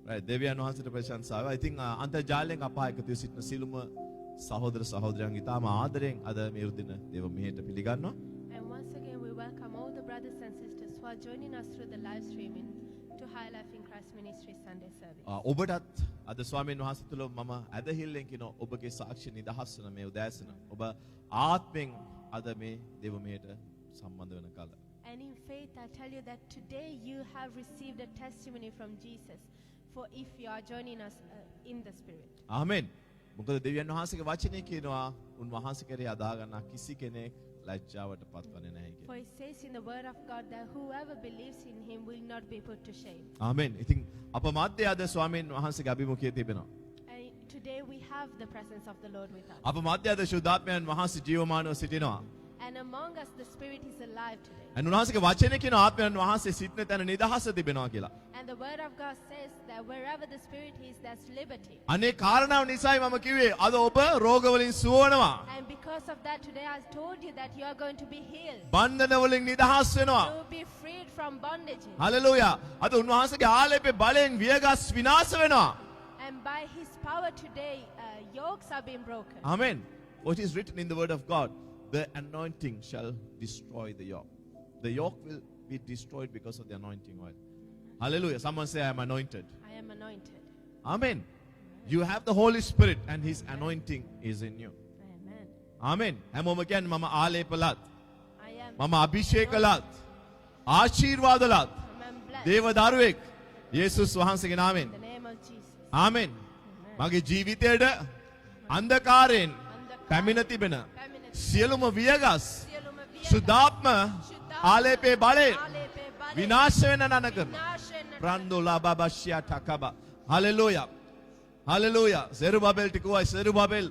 right දෙවියන් වහන්සේට ප්‍රශංසාව. I think අන්තර්ජාලයෙන් අප එකතු සිටින සිළුම සහෝදර සහෝදරයන් ඉතාම ආදරයෙන් අද මේ උදින දේව මෙහෙට පිළිගන්නවා. And once again, we welcome all the brothers and sisters who are joining us through the live streaming to High Life in Christ Ministry Sunday service. ඔබටත් අද ස්වාමීන් වහන්සේ තුළ මම ඇදහිල්ලෙන් කියන ඔබගේ සාක්ෂි නිදහස් වන මේ උදෑසන ඔබ ආත්මෙන් අද මේ දේව මෙහෙට සම්බන්ධ වෙන කල. And in faith, I tell you that today you have received a testimony from Jesus for if you are joining us in the Spirit. ආමෙන්. මොකද දෙවියන් වහන්සේගේ වචනේ කියනවා උන්වහන්සේ කෙරෙහි අදා ගන්නා කිසි කෙනෙක් ලැජ්ජාවට පත්වන්නේ නැහැ කියලා. For it says in the word of God that whoever believes in him will not be put to shame. ආමෙන්. ඉතින් අප මැද්දේ අද ස්වාමීන් වහන්සේගේ අභිමුඛය තිබෙනවා. And today we have the presence of the Lord with us. අප මැද්දේ අද ශුද්ධාත්මයන් වහන්සේ ජීවමානව සිටිනවා. And among us the Spirit is alive today. and උන්වහන්සේගේ වචනේ කියන ආත්මයන් වහන්සේ සිටින තැන නිදහස තිබෙනවා කියලා. And the word of God says that wherever the Spirit is, there's liberty. අනේ කාරණාව නිසායි මම කිව්වේ අද ඔබ රෝග වලින් සුවනවා. And because of that, today I told you that you are going to be healed. බන්ධන වලින් නිදහස් වෙනවා. You will be freed from bondages. Hallelujah. අද උන්වහන්සේගේ ආලේපේ බලෙන් වියගස් විනාශ වෙනවා. And by his power today, yokes are being broken. Amen. What is written in the word of God? The anointing shall destroy the yoke. The yoke will be destroyed because of the anointing oil. Hallelujah. Someone say, I am anointed. I am anointed. Amen. You have the Holy Spirit and his anointing is in you. Amen. Amen. හැමෝම කියන්නේ මම ආලේපලත්. I am. මම අභිෂේකලත්. ආශිර්වාදලත්. I'm blessed. දේව දරුවෙක්. යේසුස් වහන්සේගේ නාමයෙන්. In the name of Jesus. ආමෙන්. මගේ ජීවිතයට අන්ධකාරයෙන් පැමිණ තිබෙන සියලුම වියගස් සුදාත්ම ආලේපේ බලයෙන් විනාශ වෙන නනකම ප්‍රන්දෝලා බබෂ්‍යා ටකබ හලෙලූයා හලෙලූයා සෙරුබබෙල් ටිකුවයි සෙරුබබෙල්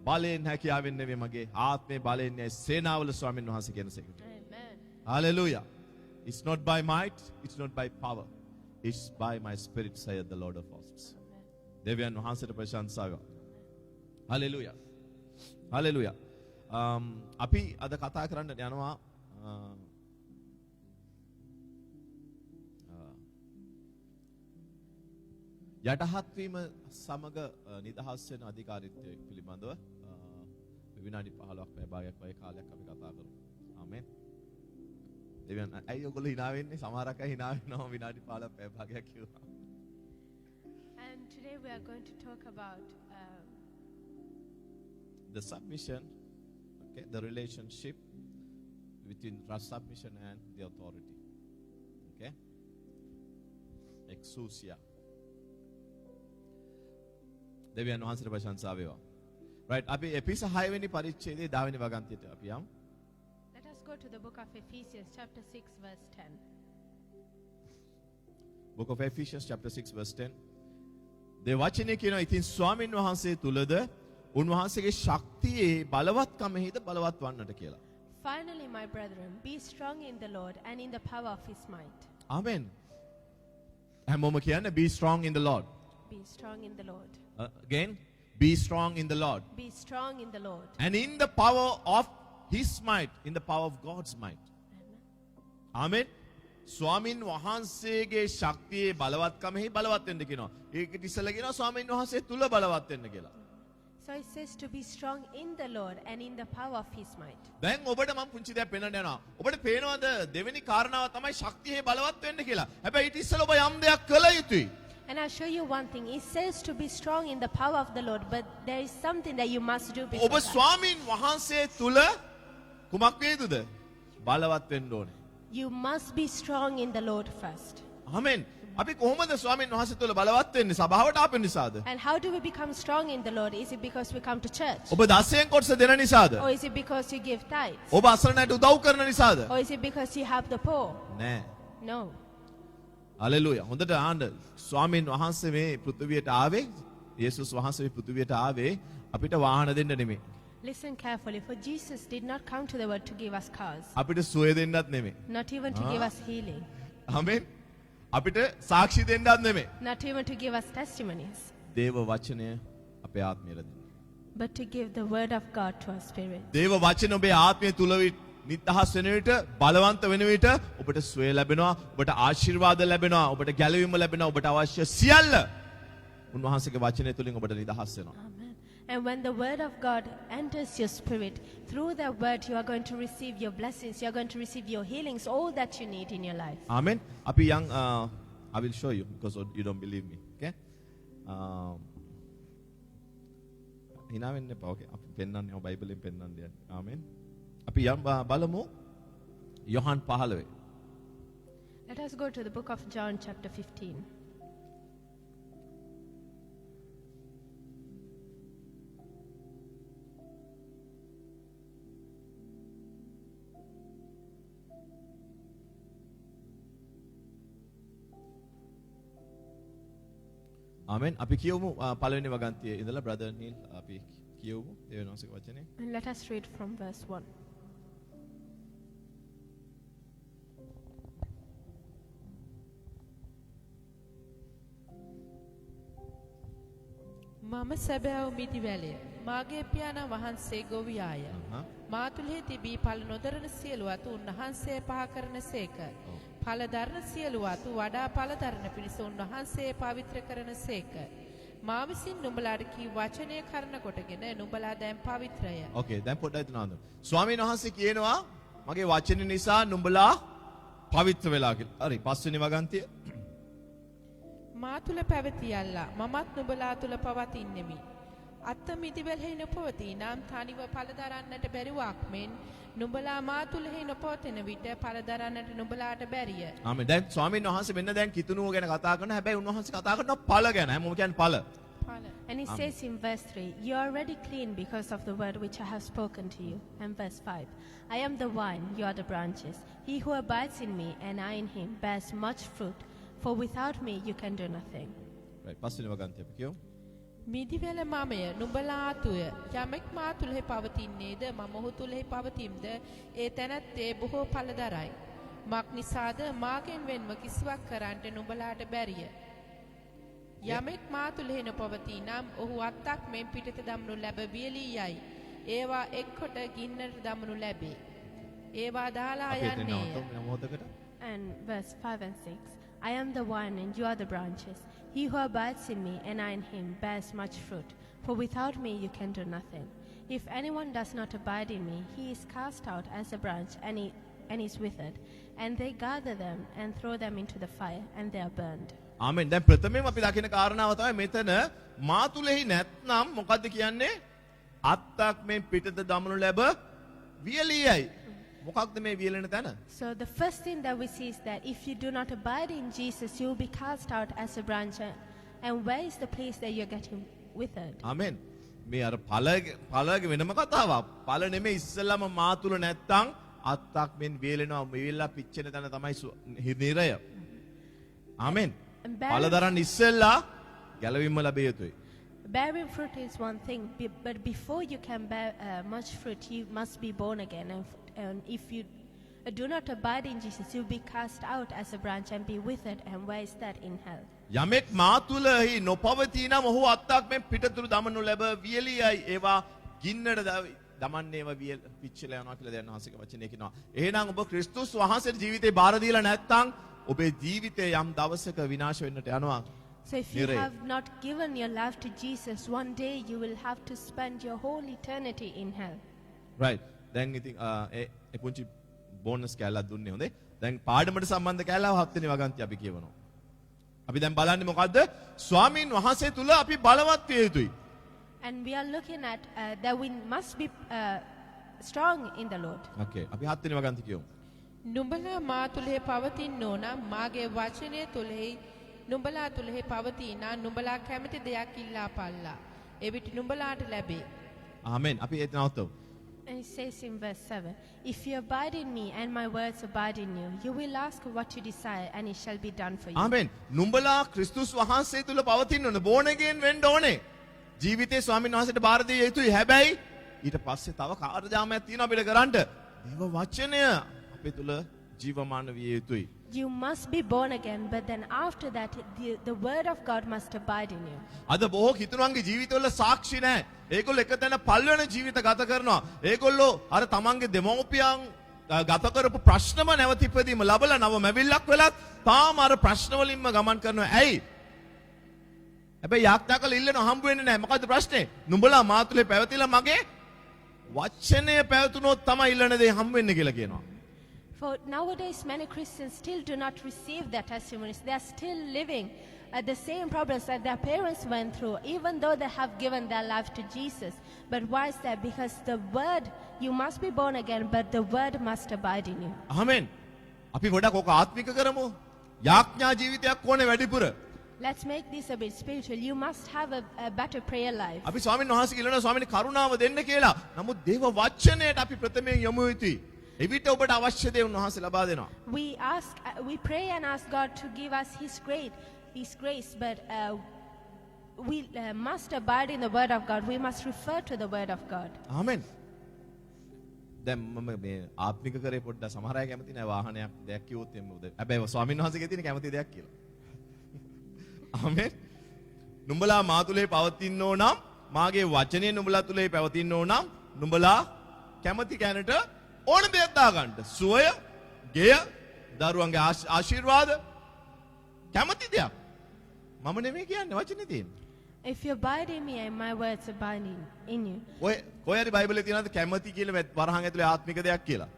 බලයෙන් හැකියාවෙන් නෙවෙයි මගේ ආත්මේ බලයෙන් නේ සේනාවල ස්වාමීන් වහන්සේ කියන සේකට. Amen. Hallelujah. It's not by might, it's not by power. It's by my spirit, saith the Lord of hosts. දෙවියන් වහන්සේට ප්‍රශංසාව. Hallelujah. Hallelujah. අපි අද කතා කරන්න යනවා යටහත් වීම සමග නිදහස් වෙන අධිකාරීත්වය පිළිබඳව විනාඩි 15ක් පැය භාගයක් වගේ කාලයක් අපි කතා කරමු. ආමෙන්. දෙවියන් අය ඔයගොල්ලෝ hina වෙන්නේ සමහරක් අය hina වෙනවා විනාඩි 15ක් පැය භාගයක් කිව්වා. And today we are going to talk about the submission, okay, the relationship between submission and the authority. Okay? Exousia. දෙවියන් වහන්සේට ප්‍රශංසාව වේවා. Right, අපි එපිස 6 වෙනි පරිච්ඡේදයේ 10 වෙනි වගන්තියට අපි යමු. Let us go to the book of Ephesians chapter 6 verse 10. Book of Ephesians chapter 6 verse 10. දෙ වචනේ කියනවා ඉතින් ස්වාමින් වහන්සේ තුලද උන්වහන්සේගේ ශක්තියේ බලවත්කමෙහිද බලවත් වන්නට කියලා. Finally, my brethren, be strong in the Lord and in the power of his might. Amen. හැමෝම කියන්නේ be strong in the Lord. Be strong in the Lord. Again, be strong in the Lord. Be strong in the Lord. And in the power of his might, in the power of God's might. Amen. ස්වාමින් වහන්සේගේ ශක්තියේ බලවත්කමෙහි බලවත් වෙන්න කියනවා. ඒකට ඉස්සෙල්ලා කියනවා ස්වාමින් වහන්සේ තුල බලවත් වෙන්න කියලා. So it says to be strong in the Lord and in the power of his might. දැන් ඔබට මම පුංචි දෙයක් පෙන්නන්න යනවා. ඔබට පේනවද දෙවෙනි කාරණාව තමයි ශක්තියේ බලවත් වෙන්න කියලා. හැබැයි ඊට ඉස්සෙල්ලා ඔබ යම් දෙයක් කළ යුතුයි. And I'll show you one thing. It says to be strong in the power of the Lord, but there is something that you must do before ඔබ that. ස්වාමින් වහන්සේ තුල කුමක් වේදුද? බලවත් වෙන්න ඕනේ. You must be strong in the Lord first. ආමෙන්. අපි කොහොමද ස්වාමින් වහන්සේ තුල බලවත් වෙන්නේ? සභාවට ආපු නිසාද? And how do we become strong in the Lord? Is it because we come to church? ඔබ 10න් කොටස දෙන නිසාද? Or is it because you give tithes? ඔබ අසරණයට උදව් කරන නිසාද? Or is it because you help the poor? නෑ. No. Hallelujah. හොඳට ආන්න. ස්වාමින් වහන්සේ මේ පෘථිවියට ආවේ, යේසුස් වහන්සේ මේ පෘථිවියට ආවේ අපිට වාහන දෙන්න නෙමෙයි. Listen carefully, for Jesus did not come to the world to give us cars, අපිට සුවය දෙන්නත් නෙමෙයි. not even to give us healing, ආමෙන්. අපිට සාක්ෂි දෙන්නත් නෙමෙයි. not even to give us testimonies, දේව වචනය අපේ ආත්මයට දෙන්න. but to give the word of God to our spirit. දේව වචන ඔබේ ආත්මය තුල නිදහස් වෙන විට බලවන්ත වෙන විට ඔබට සුවය ලැබෙනවා, ඔබට ආශිර්වාද ලැබෙනවා, ඔබට ගැලවීම ලැබෙනවා, ඔබට අවශ්‍ය සියල්ල උන්වහන්සේගේ වචනය තුලින් ඔබට නිදහස් වෙනවා. Amen. And when the word of God enters your spirit, through that word you are going to receive your blessings, you are going to receive your healings, all that you need in your life. Amen. අපි යන් I will show you because you don't believe me. Okay? හිනා වෙන්න එපා. Okay. අපි පෙන්වන්නේ බයිබලෙන් පෙන්වන්නේ. Amen. අපි යම් බලමු Yohan 15. Let us go to the book of John chapter 15. Amen. අපි කියවමු පළවෙනි වගන්තියේ ඉඳලා brother Neil අපි කියවමු දෙවියන් වහන්සේගේ වචනේ. And let us read from verse 1. මම සැබෑව මිදිවැලය මාගේ පියාණන් වහන්සේ ගොවියාය මා තුලෙහි තිබී ඵල නොදරන සියලු අතු උන්වහන්සේ පහ කරනසේක ඵල දරන සියලු අතු වඩා ඵල දරන පිණිස උන්වහන්සේ පවිත්‍ර කරනසේක මා විසින් නුඹලාට කී වචනය කරන කොටගෙන නුඹලා දැන් පවිත්‍රය. Okay, දැන් පොඩ්ඩක් හිතන්න ආන්දර. ස්වාමීන් වහන්සේ කියනවා මගේ වචන නිසා නුඹලා පවිත්‍ර වෙලා කියලා. හරි, පස්වෙනි වගන්තිය. මා තුල පැවතියල්ලා මමත් නුඹලා තුල පවතින්නෙමි. අත්ත මිදිවැලෙහි නොපවතී නම් තනිව ඵල දරන්නට බැරිවක් මෙන් නුඹලා මා තුලෙහි නොපවතින විට ඵල දරන්නට නුඹලාට බැරිය. ආමෙන්. දැන් ස්වාමීන් වහන්සේ මෙන්න දැන් කිතුනුව ගැන කතා කරනවා. හැබැයි උන්වහන්සේ කතා කරනවා ඵල ගැන. හැමෝම කියන්නේ ඵල. And he says in verse 3, you are already clean because of the word which I have spoken to you. And verse 5, I am the vine, you are the branches. He who abides in me and I in him bears much fruit, for without me you can do nothing. right, පස්වෙනි වගන්තිය අපි කියමු. මිදිවැල මමය නුඹලා අතුය යමෙක් මා තුලෙහි පවතින්නේද මම ඔහු තුලෙහි පවතිම්ද ඒ තැනැත්තේ බොහෝ ඵල දරයි. මක් නිසාද මාගෙන් වෙන්ව කිසිවක් කරන්නට නුඹලාට බැරිය. යමෙක් මා තුලෙහි නොපවතී නම් ඔහු අත්තක් මෙන් පිටත දමනු ලැබ වියලී යයි. ඒවා එක්කොට ගින්නට දමනු ලැබේ. ඒවා දාලා අපි එතන යන්නේය. නවත්තමු මොහොතකට. And verse 5 and 6, I am the vine and you are the branches. He who abides in me and I in him bears much fruit, for without me you can do nothing. If anyone does not abide in me, he is cast out as a branch and is withered, and they gather them and throw them into the fire, and they are burned. ආමෙන්. දැන් ප්‍රථමයෙන් අපි දකින කාරණාව තමයි මෙතන මා තුලෙහි නැත්නම් මොකද්ද කියන්නේ? අත්තක් මේ පිටත දමනු ලැබ වියලියයි. මොකක්ද මේ වියලෙන තැන? So the first thing that we see is that if you do not abide in Jesus, you will be cast out as a branch. And where is the place that you're getting withered? ආමෙන්. මේ අර ඵලගේ වෙනම කතාවක්. ඵල නෙමෙයි ඉස්සෙල්ලාම මා තුල නැත්තම් අත්තක් මෙන් වියලෙනවා. වියලලා පිච්චෙන තැන තමයි නිරය. ආමෙන්. ඵල දරන්න ඉස්සෙල්ලා ගැලවීම ලැබිය යුතුයි. Bearing fruit is one thing, but before you can bear much fruit, you must be born again. And if you do not abide in Jesus, you'll be cast out as a branch and be withered. And where is that? In hell. යමෙක් මා තුලෙහි නොපවතී නම් ඔහු අත්තක් මෙන් පිටතුරු දමනු ලැබ වියලියයි. ඒවා ගින්නට දමන්නේව පිච්චිලා යනවා කියලා දැන් වහන්සේගේ වචනේ කියනවා. එහෙනම් ඔබ ක්‍රිස්තුස් වහන්සේගේ ජීවිතේ බාර දීලා නැත්නම් ඔබේ ජීවිතේ යම් දවසක විනාශ වෙන්නට යනවා. So if you have not given your life to Jesus, one day you will have to spend your whole eternity in hell. right. දැන් ඉතින් ඒ පුංචි බෝනස් කැලක් දුන්නේ හොඳේ. දැන් පාඩමට සම්බන්ධ කැලව 7 වෙනි වගන්තිය අපි කියවනවා. අපි දැන් බලන්නේ මොකද්ද? ස්වාමීන් වහන්සේ තුල අපි බලවත් විය යුතුයි. And we are looking at that we must be strong in the Lord. okay. අපි 7 වෙනි වගන්තිය කියමු. නුඹලා මා තුලෙහි පවතින්නෝ නම් මාගේ වචනය තුලෙහි නුඹලා තුලෙහි පවතී නම් නුඹලා කැමති දෙයක් ඉල්ලා පල්ලා. එවිට නුඹලාට ලැබේ. ආමෙන්. අපි එතන නවත්තමු. And it says in verse 7, if you abide in me and my words abide in you, you will ask what you desire and it shall be done for you. ආමෙන්. නුඹලා ක්‍රිස්තුස් වහන්සේ තුල පවතින්න ඕනේ. born again වෙන්න ඕනේ. ජීවිතේ ස්වාමීන් වහන්සේට බාර දිය යුතුයි. හැබැයි ඊට පස්සේ තව කාර්යජාමයක් තියෙනවා අපිට කරන්න. දේව වචනය අපේ තුල ජීවමාන විය යුතුයි. You must be born again, but then after that, the word of God must abide in you. අද බොහෝ කිතුණන්ගේ ජීවිතවල සාක්ෂි නැහැ. ඒගොල්ලෝ එක තැන පල්වන ජීවිත ගත කරනවා. ඒගොල්ලෝ අර තමන්ගේ දෙමව්පියන් ගත කරපු ප්‍රශ්නම නැවත ඉපදීම ලැබලා නව මැවිල්ලක් වෙලත් තාම අර ප්‍රශ්න වලින්ම ගමන් කරනවා. ඇයි? හැබැයි යාඥා කළ ඉල්ලන හම්බ වෙන්නේ නැහැ. මොකද්ද ප්‍රශ්නේ? නුඹලා මා තුලේ පැවතිලා මගේ වචනය පැවතුනොත් තමයි ඉල්ලන දේ හම්බ වෙන්නේ කියලා කියනවා. For nowadays, many Christians still do not receive their testimonies. They are still living at the same problems that their parents went through, even though they have given their life to Jesus. But why is that? Because the word, you must be born again, but the word must abide in you. ආමෙන්. අපි ගොඩක් ඕක ආත්මික කරමු. යාඥා ජීවිතයක් ඕනේ වැඩිපුර. Let's make this a bit spiritual. You must have a better prayer life. අපි ස්වාමීන් වහන්සේ කියනවා ස්වාමීනි කරුණාව දෙන්න කියලා. නමුත් දේව වචනයට අපි ප්‍රථමයෙන් යොමු යුතුයි. එවිට ඔබට අවශ්‍ය දේ උන්වහන්සේ ලබා දෙනවා. We pray and ask God to give us His grace, but we must abide in the Word of God. We must refer to the Word of God. ආමෙන්. දැන් මම මේ ආත්මික කරේ පොඩ්ඩක් සමහර අය කැමති නැහැ වාහනයක් දෙයක් කිව්වොත් එම්ම උද. හැබැයි ස්වාමීන් වහන්සේගේ තියෙන කැමති දෙයක් කියලා. ආමෙන්. නුඹලා මා තුලේ පවතින්නෝ නම් මාගේ වචනේ නුඹලා තුලේ පවතින්නෝ නම් නුඹලා කැමති කැනට ඕන දෙයක් දාගන්න. සුවය, ගෙය, දරුවන්ගේ ආශිර්වාද කැමති දෙයක්. මම නෙමෙයි කියන්නේ වචනේ තියෙන්නේ. If you abide in me and my words abide in you, කොහේ හරි බයිබලේ තියෙනවද කැමති කියලා වරහන් ඇතුලේ ආත්මික දෙයක් කියලා?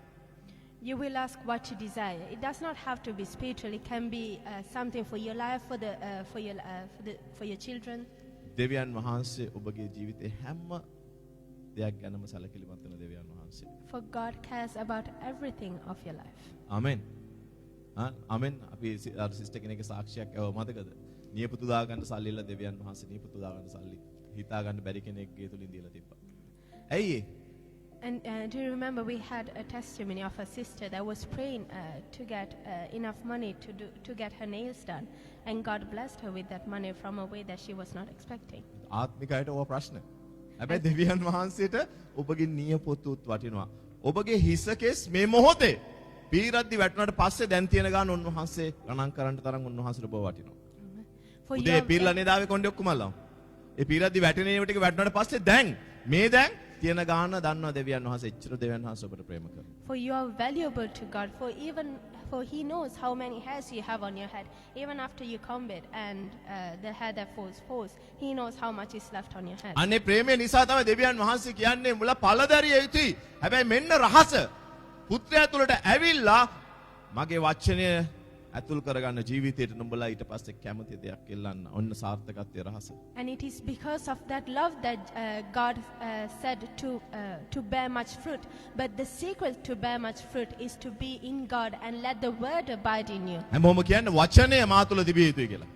you will ask what you desire. It does not have to be spiritual. It can be something for your life, for your children. දෙවියන් වහන්සේ ඔබගේ ජීවිතේ හැම දෙයක් ගැනම සැලකිලිමත් වෙන දෙවියන් වහන්සේ. For God cares about everything of your life. ආමෙන්. ආමෙන්. අපි අර සිස්ටර් කෙනෙක්ගේ සාක්ෂියක් ඇව මතකද? නියපොතු දාගන්න සල්ලිලා දෙවියන් වහන්සේ නියපොතු දාගන්න සල්ලි හිතා ගන්න බැරි කෙනෙක්ගේ තුලින් දීලා තිබ්බා. ඇයි ඒ? And do you remember we had a testimony of a sister that was praying to get enough money to get her nails done, and God blessed her with that money from a way that she was not expecting. ආත්මිකයට ඕවා ප්‍රශ්න. හැබැයි දෙවියන් වහන්සේට ඔබගේ නියපොතුත් වටිනවා. ඔබගේ හිසකෙස් මේ මොහොතේ පීරද්දි වැටුණාට පස්සේ දැන් තියෙන ගාන උන්වහන්සේ ගණන් කරන්න තරම් උන්වහන්සේට ඔබ වටිනවා. For උදේ පීරලා නේදාවේ කොණ්ඩේ ඔක්කොම අල්ලනවා. ඒ පීරද්දි වැටෙන ඒවා ටික වැටුණාට පස්සේ දැන් තියෙන ගාන දන්නවා දෙවියන් වහන්සේ එච්චර දෙවියන් වහන්සේ ඔබට ප්‍රේම කරනවා. For you are valuable to God. For He knows how many hairs you have on your head. Even after you comb it and the hair that falls, He knows how much is left on your head. අනේ ප්‍රේමය නිසා තමයි දෙවියන් වහන්සේ කියන්නේ මුල පළදරිය යුතුයි. හැබැයි මෙන්න රහස. පුත්‍රයා තුළට ඇවිල්ලා මගේ වචනය ඇතුල් කරගන්න ජීවිතයට නුඹලා ඊට පස්සේ කැමති දෙයක් එල්ලන්න. ඔන්න සාර්ථකත්වයේ රහස. And it is because of that love that God said to bear much fruit. But the secret to bear much fruit is to be in God and let the word abide in you. හැමෝම කියන්නේ වචනය මා තුළ තිබිය යුතුයි කියලා.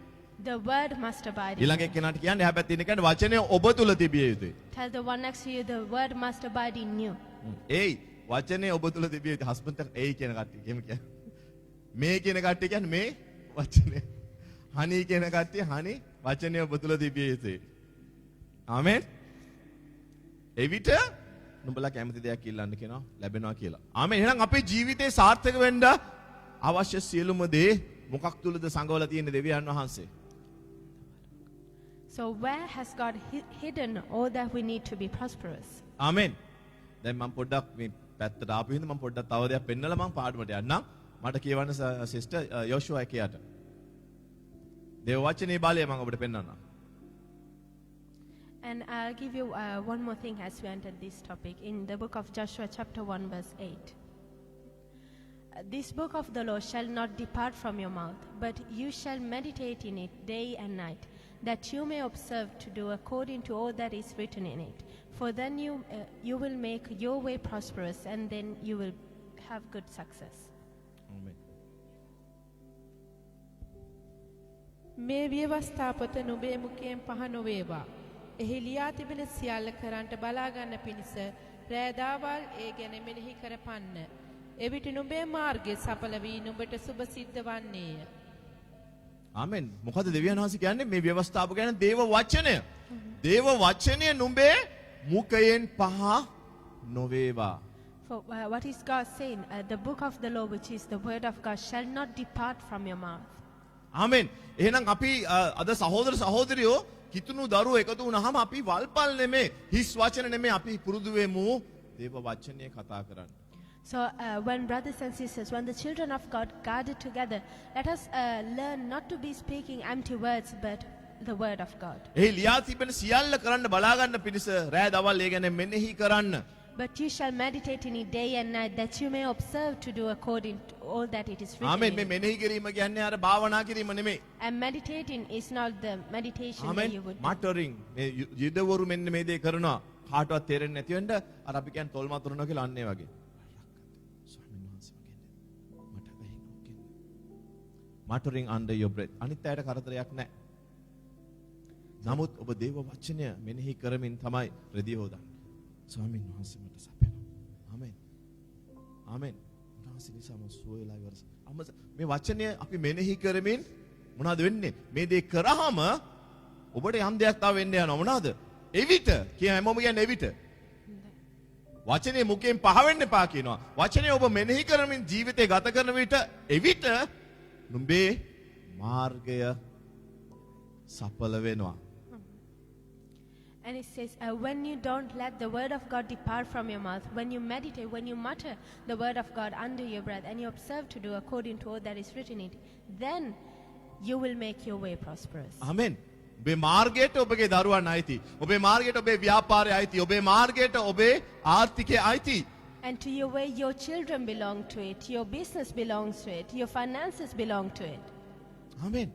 The word must abide in ඊළඟ you. එක්කෙනාට කියන්නේ හැබැයි තියෙන කියන්නේ වචනය ඔබ තුළ තිබිය යුතුයි. Tell the one next to you, the word must abide in you. ඒයි වචනය ඔබ තුළ තිබිය යුතුයි. හස්බන්ඩ් එක ඒයි කියන කට්ටිය එහෙම කියන්නේ. මේ කියන කට්ටිය කියන්නේ මේ වචනය. හනි කියන කට්ටිය හනි වචනය ඔබ තුළ තිබිය යුතුයි. ආමෙන්. එවිට නුඹලා කැමති දෙයක් ඉල්ලන්න කියනවා ලැබෙනවා කියලා. ආමෙන්. එහෙනම් අපේ ජීවිතේ සාර්ථක වෙන්න අවශ්‍ය සියලුම දේ මොකක් තුලද සංගවලා තියෙන දෙවියන් වහන්සේ? So where has God hidden all that we need to be prosperous? ආමෙන්. දැන් මම පොඩ්ඩක් මේ පැත්තට ආපු හින්දා මම පොඩ්ඩක් තව දෙයක් පෙන්නලා මම පාඩමට යන්නම්. මට කියවන්න සිස්ටර් යෝෂුවා එකයට. දේව වචනේ බලය මම ඔබට පෙන්නන්නම්. And I'll give you one more thing as we enter this topic in the book of Joshua chapter 1 verse 8. This book of the law shall not depart from your mouth, but you shall meditate in it day and night, that you may observe to do according to all that is written in it. For then you will make your way prosperous, and then you will have good success. ආමෙන්. මේ ව්‍යවස්ථාපත නුඹේ මුඛයෙන් පහ නොවේවා. එහි ලියා තිබෙන සියල්ල කරන්ට බලා ගන්න පිණිස රෑදාවල් ඒ ගැන මෙනෙහි කරපන්න. එවිට නුඹේ මාර්ගය සඵල වී නුඹට සුභ සිද්ධ වන්නේය. ආමෙන්. මොකද දෙවියන් වහන්සේ කියන්නේ මේ ව්‍යවස්ථාපක කියන්නේ දේව වචනය. දේව වචනය නුඹේ මුඛයෙන් පහ නොවේවා. For what is God saying? The book of the law, which is the word of God, shall not depart from your mouth. ආමෙන්. එහෙනම් අපි අද සහෝදර සහෝදරියෝ කිතුණු දරුවෝ එකතු වුණාම අපි වල්පල් නෙමේ හිස් වචන නෙමේ අපි පුරුදු වෙමු දේව වචනය කතා කරන්න. So, when brothers and sisters, when the children of God gather together, let us learn not to be speaking empty words, but the word of God. එහි ලියා තිබෙන සියල්ල කරන්න බලා ගන්න පිණිස රෑ දවල් ඒ ගැන මෙනෙහි කරන්න. But you shall meditate in it day and night, that you may observe to do according to all that it is written. Amen. in මේ it. මෙනෙහි කිරීම කියන්නේ අර භාවනා කිරීම නෙමෙයි. And meditating is not the meditation that amen. you would do. මටරින් මේ යුදවරු මෙන්න මේ දේ කරනවා. කාටවත් තේරෙන්නේ නැති වෙන්න අර අපි කියන්නේ තොල් මතුරුනවා කියලා අන්නේ වගේ. ස්වාමීන් වහන්සේ වගේ මට වැහිනවා කියන්නේ. මටරින් under your breath. අනිත් අයට කරදරයක් නැහැ. නමුත් ඔබ දේව වචනය මෙනෙහි කරමින් තමයි රෙදි හොදන්නේ. ස්වාමීන් වහන්සේ මට සපයනවා. ආමෙන්. ආමෙන්. උන්වහන්සේ නිසා මම සුවයලා ඉවරස. මේ වචනය අපි මෙනෙහි කරමින් මොනවද වෙන්නේ? මේ දේ කරාම ඔබට යම් දෙයක් තව වෙන්න යනවා. මොනවද? එවිට කියන හැමෝම කියන්නේ එවිට. වචනේ මුකෙන් පහ වෙන්න එපා කියනවා. වචනේ ඔබ මෙනෙහි කරමින් ජීවිතේ ගත කරන විට එවිට නුඹේ මාර්ගය සඵල වෙනවා. And it says, when you don't let the word of God depart from your mouth, when you meditate, when you mutter the word of God under your breath, and you observe to do according to all that is written in it, then you will make your way prosperous. ආමෙන්. ඔබේ මාර්ගයට ඔබගේ දරුවන් අයිති. ඔබේ මාර්ගයට ඔබේ ව්‍යාපාරය අයිති. ඔබේ මාර්ගයට ඔබේ ආර්ථිකය අයිති. And to your way, your children belong to it, your business belongs to it, your finances belong to it. ආමෙන්.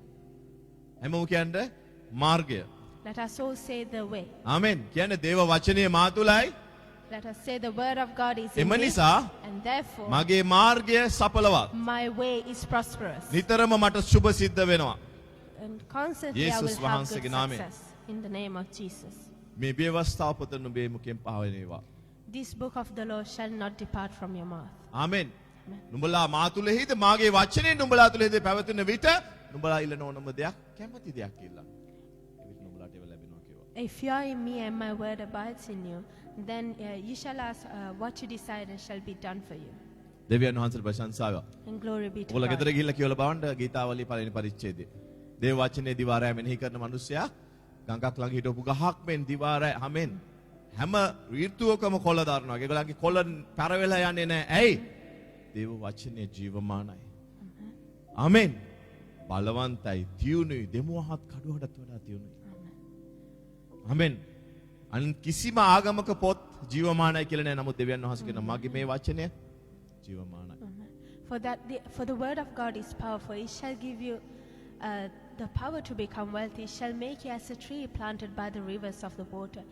හැමෝම කියන්නේ මාර්ගය. Let us all say the way. ආමෙන්. කියන්නේ දේව වචනේ මා තුලයි. Let us say the word of God is in එම me, නිසා and therefore මගේ මාර්ගය සඵලවත්. my way is prosperous. නිතරම මට සුබ සිද්ධ වෙනවා. And constantly I Jesus will have good වහන්සේගේ නාමයෙන්. success in the name of Jesus. මේ ව්‍යවස්ථාව පොත නුඹේ මුකෙන් පහ වෙනවා. This book of the law shall not depart from your mouth. ආමෙන්. නුඹලා මා තුලෙහිද මාගේ වචනේ නුඹලා තුලෙහිද පැවතුන විට නුඹලා ඉල්ලන ඕනම දෙයක් කැමති දෙයක් ඉල්ලන්න. ඒවිත් නුඹලාට ඒව ලැබෙනවා කිව්වා. If you are in me and my word abides in you, then you shall ask what you decide and shall be done for you. දෙවියන් වහන්සේට ප්‍රශංසාව. And glory be to ඔයාලා God. ගෙදර ගිහිල්ලා කියවලා බලන්න ගීතාවලි පළවෙනි පරිච්ඡේදය. දේව වචනේ දිවාරය මෙනෙහි කරන මිනිසයා ගඟක් ළඟ හිටවපු ගහක් මෙන් දිවාරය හැමෙන් හැම ඍතුවකම කොළ දරනවා. ඒගොල්ලන්ගේ කොළ පෙර වෙලා යන්නේ නැහැ. ඇයි? දේව වචනේ ජීවමානයි. ආමෙන්. බලවන්තයි, තියුණුයි, දෙමුවහත් කඩුවටත් වඩා තියුණුයි. ආමෙන්. අන් කිසිම ආගමක පොත් ජීවමානයි කියලා නෑ. නමුත් දෙවියන් වහන්සේ කියන මගේ මේ වචනය ජීවමානයි. For the word of God is powerful. It shall give you the power to become wealthy. It shall make you as a tree planted by the rivers of the water.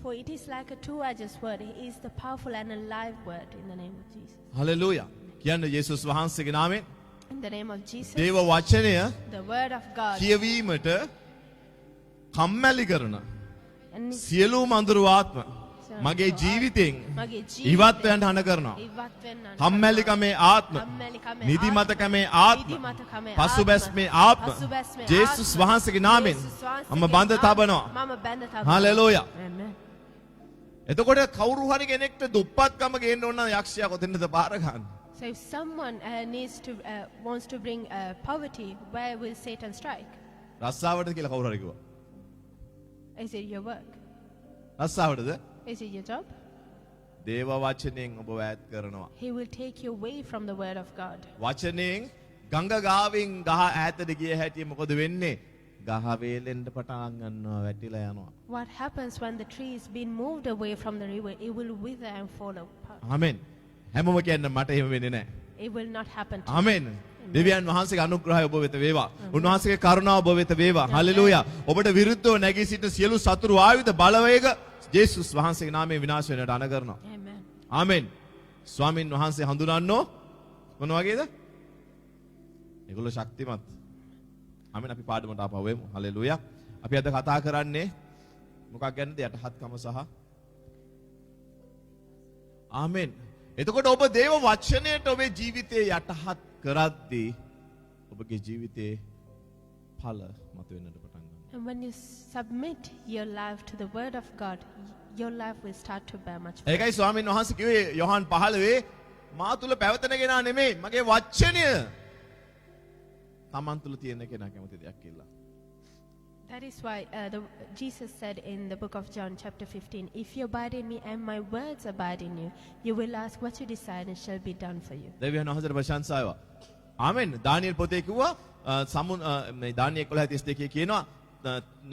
For it is like a two-edged sword. It is the powerful and alive word in the name of Jesus. Hallelujah. කියන්නේ යේසුස් වහන්සේගේ නාමයෙන් In the name of Jesus, දේව වචනය the word of God. කියවීමට කම්මැලි කරන And සියලුම අඳුරු ආත්ම මගේ ජීවිතෙන් මගේ ඉවත් වෙන්න හන කරනවා. ඉවත් වෙන්න කම්මැලිකමේ ආත්ම, කම්මැලිකමේ නිදිමතකමේ ආත්ම, නිදිමතකමේ පසුබැස්මේ ආත්ම පසුබැස්මේ ජේසුස් ආත්ම, වහන්සේගේ නාමයෙන් යේසුස් වහන්සේගේ මම බඳ තබනවා. මම බැඳ තබනවා. හලෙලූයා. Amen. එතකොට කවුරු හරි කෙනෙක්ට දුප්පත්කම ගේන්න ඕන නම් යක්ෂයා කොතැනද බාර ගන්න? So if someone wants to bring poverty, where will Satan strike? රස්සාවටද කියලා කවුරු හරි කිව්වා. Is it your work? රස්සාවටද? Is it your job? දේව වචනයෙන් ඔබ ඈත් කරනවා. He will take you away from the word of God. වචනයෙන් ගංග ගාවින් ගහ ඈතට ගිය හැටි මොකද වෙන්නේ? ගහ වේලෙන්න පටන් ගන්නවා, වැටිලා යනවා. What happens when the tree is being moved away from the river? It will wither and fall apart. ආමෙන්. හැමෝම කියන්නේ මට එහෙම වෙන්නේ නැහැ. It will not happen to you. ආමෙන්. දෙවියන් වහන්සේගේ අනුග්‍රහය ඔබ වෙත වේවා. උන්වහන්සේගේ කරුණාව ඔබ වෙත වේවා. හලෙලූයා. ඔබට විරුද්ධව නැගී සිටින සියලු සතුරු ආයුධ බලවේග ජේසුස් වහන්සේගේ නාමයෙන් විනාශ වෙන්නට අණ කරනවා. Amen. ආමෙන්. ස්වාමින් වහන්සේ හඳුනන්නෝ මොන වගේද? ඒගොල්ලෝ ශක්තිමත්. ආමෙන්. අපි පාඩමට ආපහු වෙමු. හලෙලූයා. අපි අද කතා කරන්නේ මොකක් ගැනද? යටහත්කම සහ ආමෙන්. එතකොට ඔබ දේව වචනයට ඔබේ ජීවිතේ යටහත් කරද්දී ඔබගේ ජීවිතේ ඵල මතුවෙන්නට පටන් ගන්නවා. And when you submit your life to the word of God, your life will start to bear much fruit. ඒකයි ස්වාමීන් වහන්සේ කිව්වේ යොහන් 15 මා තුල පැවතෙන කෙනා නෙමෙයි මගේ වචනය තමන් තුල තියෙන කෙනා කැමති දෙයක් කියලා. That is why Jesus said in the book of John, chapter 15, if you abide in me and my words abide in you, you will ask what you desire and it shall be done for you. දෙවියන් වහන්සේට ප්‍රශංසා වේවා. ආමෙන්. දානියෙල් පොතේ කිව්වා මේ දානියෙල් 11:32 කියනවා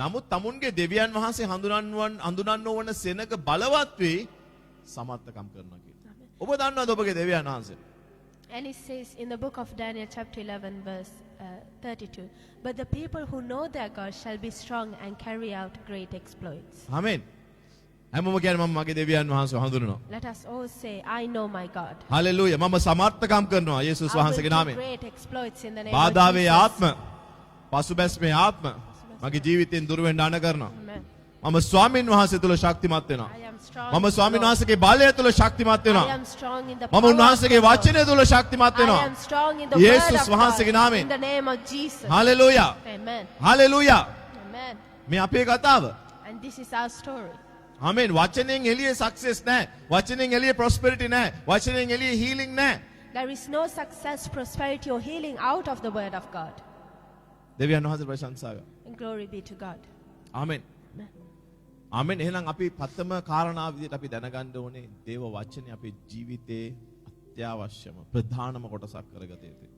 නමුත් තමුන්ගේ දෙවියන් වහන්සේ හඳුනන්න ඕන සෙනඟ බලවත් වෙයි සමර්ථකම් කරනවා කියලා. ඔබ දන්නවද ඔබගේ දෙවියන් වහන්සේ? And it says in the book of Daniel, chapter 11, verse 32, but the people who know their God shall be strong and carry out great exploits. ආමෙන්. හැමෝම කියන්නේ මම මගේ දෙවියන් වහන්සේව හඳුනනවා. Let us all say, I know my God. Hallelujah. මම සමර්ථකම් කරනවා යේසුස් I will වහන්සේගේ do නාමයෙන්. great exploits in the name බාධාවේ of ආත්ම, පසුබැස්මේ ආත්ම මගේ ජීවිතෙන් දුර වෙන්න අන කරනවා. Amen. මම ස්වාමින් වහන්සේ තුල ශක්තිමත් වෙනවා. I am strong. මම in the ස්වාමින් Lord. වහන්සේගේ බලය තුල ශක්තිමත් I වෙනවා. am strong in the මම power of උන්වහන්සේගේ the Lord. වචනය තුල ශක්තිමත් I වෙනවා. am strong in the word යේසුස් of වහන්සේගේ God. නාමයෙන්. In the name of Jesus. Hallelujah. Amen. Hallelujah. Amen. මේ අපේ කතාව. And this is our story. ආමෙන්. වචනෙන් එළියේ සක්සස් නැහැ. වචනෙන් එළියේ ප්‍රොස්පෙරිටි නැහැ. වචනෙන් එළියේ හීලින්ග් නැහැ. There is no success, prosperity, or healing out of the word of God. දෙවියන් වහන්සේ ප්‍රශංසා වේවා. And glory be to God. Amen. Amen. ආමෙන්. එහෙනම් අපි පතම කාරණාව විදිහට අපි දැනගන්න ඕනේ දේව වචනේ අපේ ජීවිතේ අත්‍යවශ්‍යම ප්‍රධානම කොටසක් කරගත යුතුයි.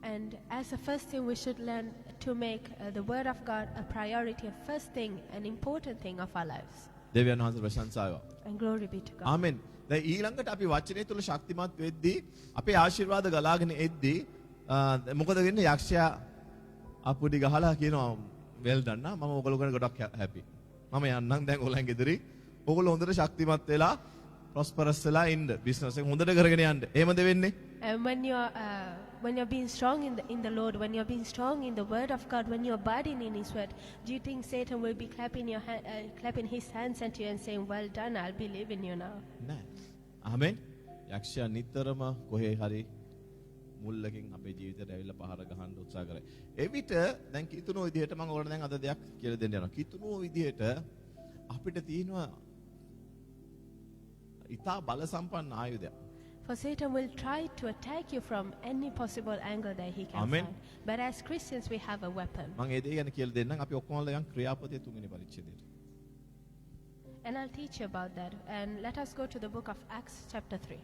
And as a first thing, we should learn to make the word of God a priority, a first thing, an important thing of our lives. දෙවියන් වහන්සේ ප්‍රශංසා වේවා. And glory be to God. ආමෙන්. දැන් ඊළඟට අපි වචනේ තුල ශක්තිමත් වෙද්දී අපේ ආශිර්වාද ගලාගෙන එද්දී මොකද වෙන්නේ යක්ෂයා අපුඩි ගහලා කියනවා වෙල් ඩන් නා මම ඔයගොල්ලෝ ගැන ගොඩක් හැපි. මම යන්නම් දැන් ඔයගොල්ලන් ගෙදරි. ඔයගොල්ලෝ හොඳට ශක්තිමත් වෙලා ප්‍රොස්පරස් වෙලා ඉන්න. බිස්නස් එක හොඳට කරගෙන යන්න. එහෙමද වෙන්නේ? And when you're being strong in the Lord, when you're being strong in the word of God, when you're abiding in His word, do you think Satan will be clapping his hands at you and saying, "Well done, I'll believe in you now"? නෑ. ආමෙන්. යක්ෂයා නිතරම කොහේ හරි මුල්ලකින් අපේ ජීවිතේට ඇවිල්ලා පහර ගහන්න උත්සාහ කරයි. එවිට දැන් කිතුණෝ විදිහට මම ඔයාලට දැන් අද දෙයක් කියලා දෙන්න යනවා. කිතුණෝ විදිහට අපිට තියෙනවා ඊතා බල සම්පන්න ආයුධයක්. For Satan will try to attack you from any possible angle that he can Amen. find. But as Christians, we have a weapon. මම ඒ දේ ගැන කියලා දෙන්නම්. අපි ඔක්කොම යන් ක්‍රියාපදයේ 3 වෙනි පරිච්ඡේදයට. And I'll teach you about that. And let us go to the book of Acts, chapter 3.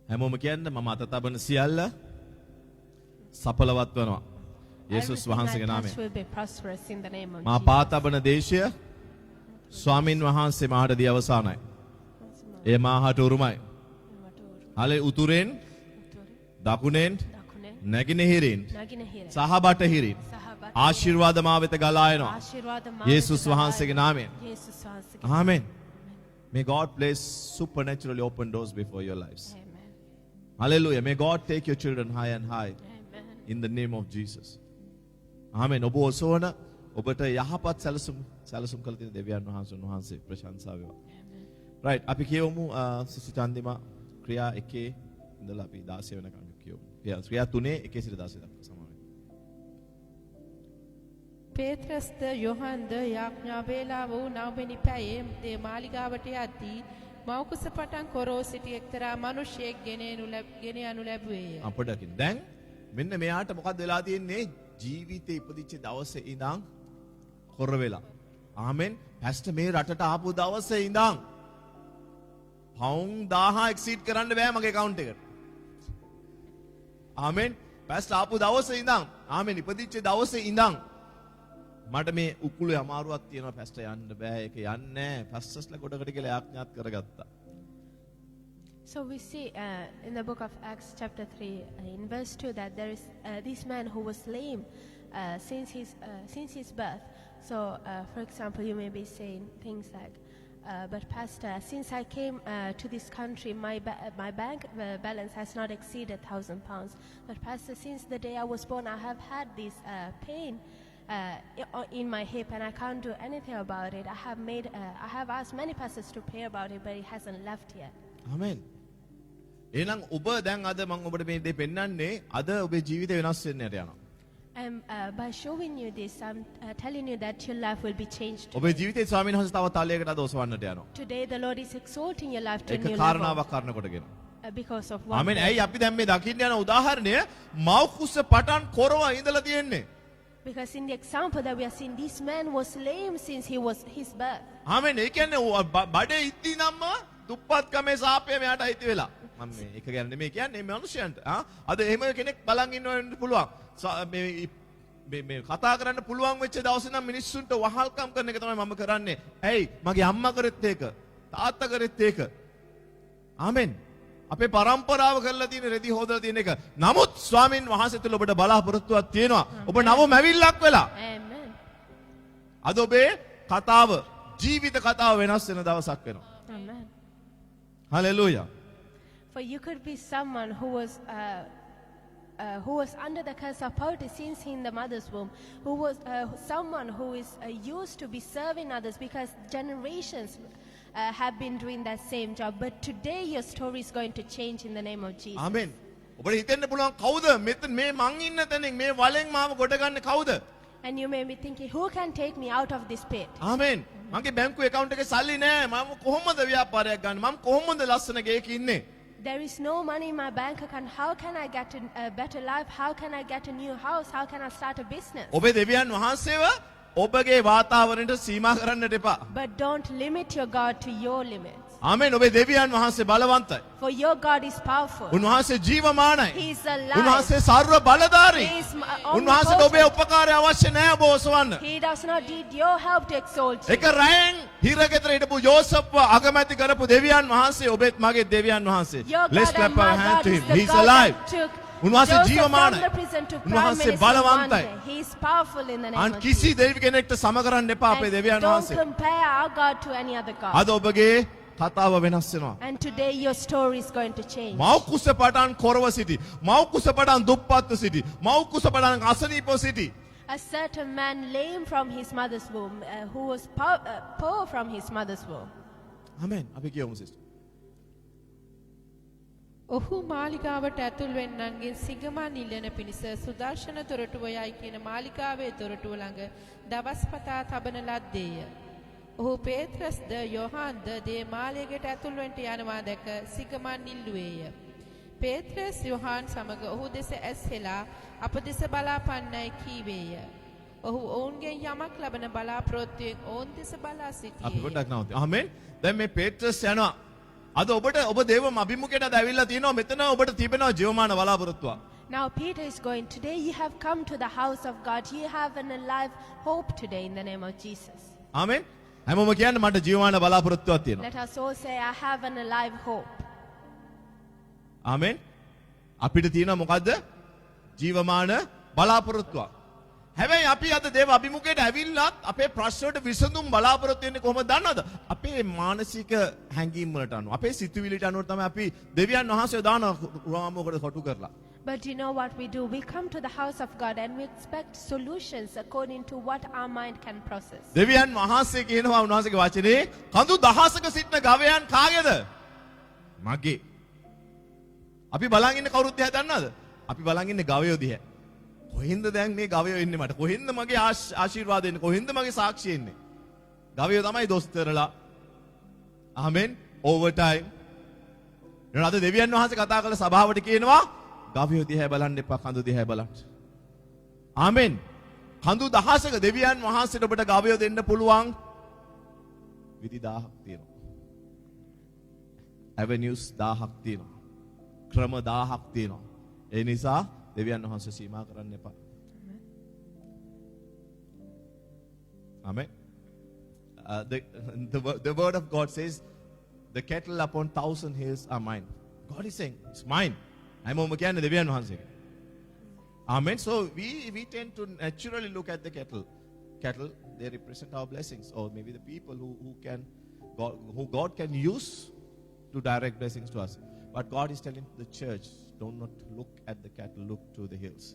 හැමෝම කියන්න මම අත තබන සියල්ල සඵලවත් වෙනවා. යේසුස් Everything වහන්සේගේ I touch නාමයෙන්. will be prosperous in the name of මා Jesus. පා තබන දේශය ස්වාමින් වහන්සේ මාට දී අවසానයි. ඒ මාහට උරුමයි. හලේ උතුරෙන් දකුණෙන් නැගෙනහිරින් සහ බටහිරින් ආශිර්වාද මා වෙත ගලා එනවා. යේසුස් වහන්සේගේ නාමයෙන්. Amen. May God place supernaturally open doors before your lives. Amen. Hallelujah. May God take your children high and high Amen. in the name of Jesus. Amen. ඔබ ඔසවන ඔබට යහපත් සැලසුම් කළ තියෙන දෙවියන් වහන්සේ ප්‍රශංසා වේවා. Right. අපි කියවමු සිසු චන්දිමා ක්‍රියා 1 ඉඳලා අපි 16 වෙනකම් කියවමු. ක්‍රියා 3 1 සිට 16 දක්වා සමාවෙන්න. පේත්‍රස්ද යොහන්ද යාඥා වේලාව වූ නවවෙනි පැයේ දේ මාලිගාවට යද්දී මව්කුස පටන් කොරෝ සිටි එක්තරා මිනිසෙක් ගෙන යනු ලැබුවේය. අපඩකින් දැන් මෙන්න මෙයාට මොකක්ද වෙලා තියෙන්නේ? ජීවිතේ ඉපදිච්ච දවසේ ඉඳන් කොර වෙලා. ආමෙන්. පැස්ටර් මේ රටට ආපු දවසේ ඉඳන් පවුන් 1000 එක්සීඩ් කරන්න බෑ මගේ account එකට. ආමෙන්. පැස්ටර් ආපු දවසේ ඉඳන් ආමෙන් ඉපදිච්ච දවසේ ඉඳන් මට මේ උකුලේ අමාරුවක් තියෙනවා පැස්ටර් යන්න බෑ ඒක යන්නේ නැහැ පැස්ටර්ස්ලා ගොඩකට කියලා යාඥාත් කරගත්තා. So we see in the book of Acts chapter 3 in verse 2 that there is this man who was lame since his birth. So for example you may be saying things like but pastor, since I came to this country my bank balance has not exceeded £1,000. But pastor, since the day I was born I have had this pain in my hip and I can't do anything about it. I have asked many pastors to pray about it, but it hasn't left yet. Amen. එහෙනම් ඔබ දැන් අද මම ඔබට මේ දේ පෙන්වන්නේ අද ඔබේ ජීවිතය වෙනස් වෙන්නට යනවා. And by showing you this, I'm telling you that your life will be changed. ඔබේ ජීවිතේ ස්වාමීන් වහන්සේ තව තලයකට අද ඔසවන්නට යනවා. Today the Lord is exalting your life to a ඒක new level. කාරණාවක් කරන කොටගෙන. because of one amen. man. ඇයි අපි දැන් මේ දකින්න යන උදාහරණය මව් කුස පටන් කොරව ඉඳලා තියෙන්නේ. Because in the example that we are seeing, this man was lame since he was his birth. ආමෙන්. ඒ කියන්නේ බඩේ ඉද්දි නම්ම දුප්පත්කමේ සාපේ මෙයාට අයිති වෙලා. මම මේ එක ගැන නෙමෙයි කියන්නේ මේ මිනිසයන්ට. අද එහෙම කෙනෙක් බලන් ඉන්නවෙන්න පුළුවන්. මේ කතා කරන්න පුළුවන් වෙච්ච දවසේ නම් මිනිස්සුන්ට වහල්කම් කරන එක තමයි මම කරන්නේ. ඇයි? මගේ අම්මා කරෙත් ඒක. තාත්තා කරෙත් ඒක. ආමෙන්. අපේ පරම්පරාව කරලා තියෙන රෙදි හොදලා තියෙන එක. නමුත් ස්වාමින් වහන්සේ තුල ඔබට බලාපොරොත්තුවක් තියෙනවා. ඔබ නව මැවිල්ලක් වෙලා. Amen. අද ඔබේ කතාව ජීවිත කතාව වෙනස් වෙන දවසක් වෙනවා. Amen. Hallelujah. For you could be someone who was under the curse of poverty since in the mother's womb, who was someone who is used to be serving others because generations have been doing that same job. But today your story is going to change in the name of Jesus. ආමෙන්. ඔබට හිතෙන්න පුළුවන් කවුද මෙතන මේ මං ඉන්න තැනින් මේ වලෙන් මාව ගොඩ ගන්න කවුද? And you may be thinking, who can take me out of this pit? ආමෙන්. මගේ බැංකු account එකේ සල්ලි නැහැ. මම කොහොමද ව්‍යාපාරයක් ගන්න? මම කොහොමද ලස්සන ගේක ඉන්නේ? There is no money in my bank account. How can I get a better life? How can I get a new house? How can I start a business? ඔබේ දෙවියන් වහන්සේව ඔබගේ වාතාවරණයට සීමා කරන්නට එපා. But don't limit your God to your limits. ආමෙන්. ඔබේ දෙවියන් වහන්සේ බලවන්තයි. For your God is powerful. උන්වහන්සේ ජීවමානයි. He is alive. උන්වහන්සේ සර්ව බලධාරී. He is උන්වහන්සේට ඔබේ උපකාරය අවශ්‍ය නැහැ ඔබ ඔසවන්න. He does not need your help to exalt you. එක රැයෙන් හිරගෙදර හිටපු යෝසප්ව අගමැති කරපු දෙවියන් වහන්සේ ඔබෙත් මගේ දෙවියන් වහන්සේ. Your Let's God and clap our my hand God to is him. the He's God alive. that took උන්වහන්සේ Joseph ජීවමානයි. from the prison to prime උන්වහන්සේ minister one බලවන්තයි. day. He is powerful in the name අන් of කිසි Jesus. දෙවි කෙනෙක්ට සම කරන්න එපා අපේ And දෙවියන් don't වහන්සේ. compare our God to any other God. අද ඔබගේ කතාව වෙනස් වෙනවා. And today your story is going to change. මව් කුස පටන් කොරව සිටි. මව් කුස පටන් දුප්පත්ව සිටි. මව් කුස පටන් අසනීපව සිටි. A certain man lame from his mother's womb, who was poor from his mother's womb. ආමෙන්. අපි කියමු සිස්ටර්. ඔහු මාලිගාවට ඇතුල් වෙන්නන්ගෙන් සිගමන් ඉල්ලන පිණිස සුදර්ශන තොරටුව යයි කියන මාලිගාවේ තොරටුව ළඟ දවස් පතා තබන ලද්දේය. ඔහු පේත්‍රස්ද යොහන්ද දේමාලයකට ඇතුල් වෙන්නට යනවා දැක සිගමන් ඉල්ලුවේය. පේත්‍රස් යොහන් සමග ඔහු දෙස ඇස්හෙලා අප දෙස බලාපන්නයි කීවේය. ඔහු ඔවුන්ගෙන් යමක් ලබන බලාපොරොත්තුවෙන් ඔවුන් දෙස බලා අපි සිටියේ. පොඩ්ඩක් නවතිමු. ආමෙන්. දැන් මේ පේත්‍රස් යනවා. අද ඔබට ඔබ දේව අභිමුඛයට ඇවිල්ලා තියෙනවා. මෙතන ඔබට තිබෙනවා ජීවමාන බලාපොරොත්තුවක්. Now Peter is going, today you have come to the house of God. You have an alive hope today in the name of Jesus. ආමෙන්. හැමෝම කියන්නේ මට ජීවමාන බලාපොරොත්තුවක් තියෙනවා. Let us all say, I have an alive hope. ආමෙන්. අපිට තියෙනවා මොකද්ද? ජීවමාන බලාපොරොත්තුවක්. හැබැයි අපි අද දේව අභිමුඛයට ඇවිල්ලත් අපේ ප්‍රශ්නවලට විසඳුම් බලාපොරොත්තු වෙන්නේ කොහොමද දන්නවද? අපේ මානසික හැඟීම් වලට අනුව, අපේ සිතුවිලිට අනුව තමයි අපි දෙවියන් වහන්සේ දාන රාමුවකට කොටු කරලා. But you know what we do? We come to the house of God and we expect solutions according to what our mind can process. දෙවියන් වහන්සේ කියනවා උන්වහන්සේගේ වචනේ කඳු දහසක සිටින ගවයන් කාගේද? මගේ. අපි බලන් ඉන්නේ කවුරුත් දිහා දන්නවද? අපි බලන් ඉන්නේ ගවයෝ දිහා. කොහෙන්ද දැන් මේ ගවයෝ ඉන්නේ මට? කොහෙන්ද මගේ ආශිර්වාද එන්නේ? කොහෙන්ද මගේ සාක්ෂිය එන්නේ? ගවයෝ තමයි දොස්තරලා. ආමෙන්. Over time. එනවා අද දෙවියන් වහන්සේ කතා කළ සභාවට කියනවා ගවයෝ දිහා බලන්න එපා කඳු දිහා බලන්න. ආමෙන්. කඳු දහසක දෙවියන් වහන්සේට ඔබට ගවයෝ දෙන්න පුළුවන් විදි 1000ක් තියෙනවා. ඇවෙනියුස් 1000ක් තියෙනවා. ක්‍රම 1000ක් තියෙනවා. ඒ නිසා දෙවියන් වහන්සේ සීමා කරන්න එපා. Amen. The word of God says, the cattle upon 1,000 hills are mine. God is saying, it's mine. I'm කියන්නේ දෙවියන් වහන්සේගේ. Amen. So we tend to naturally look at the cattle. Cattle, they represent our blessings, or maybe the people who God can use to direct blessings to us. But God is telling the church, do not look at the cattle, look to the hills.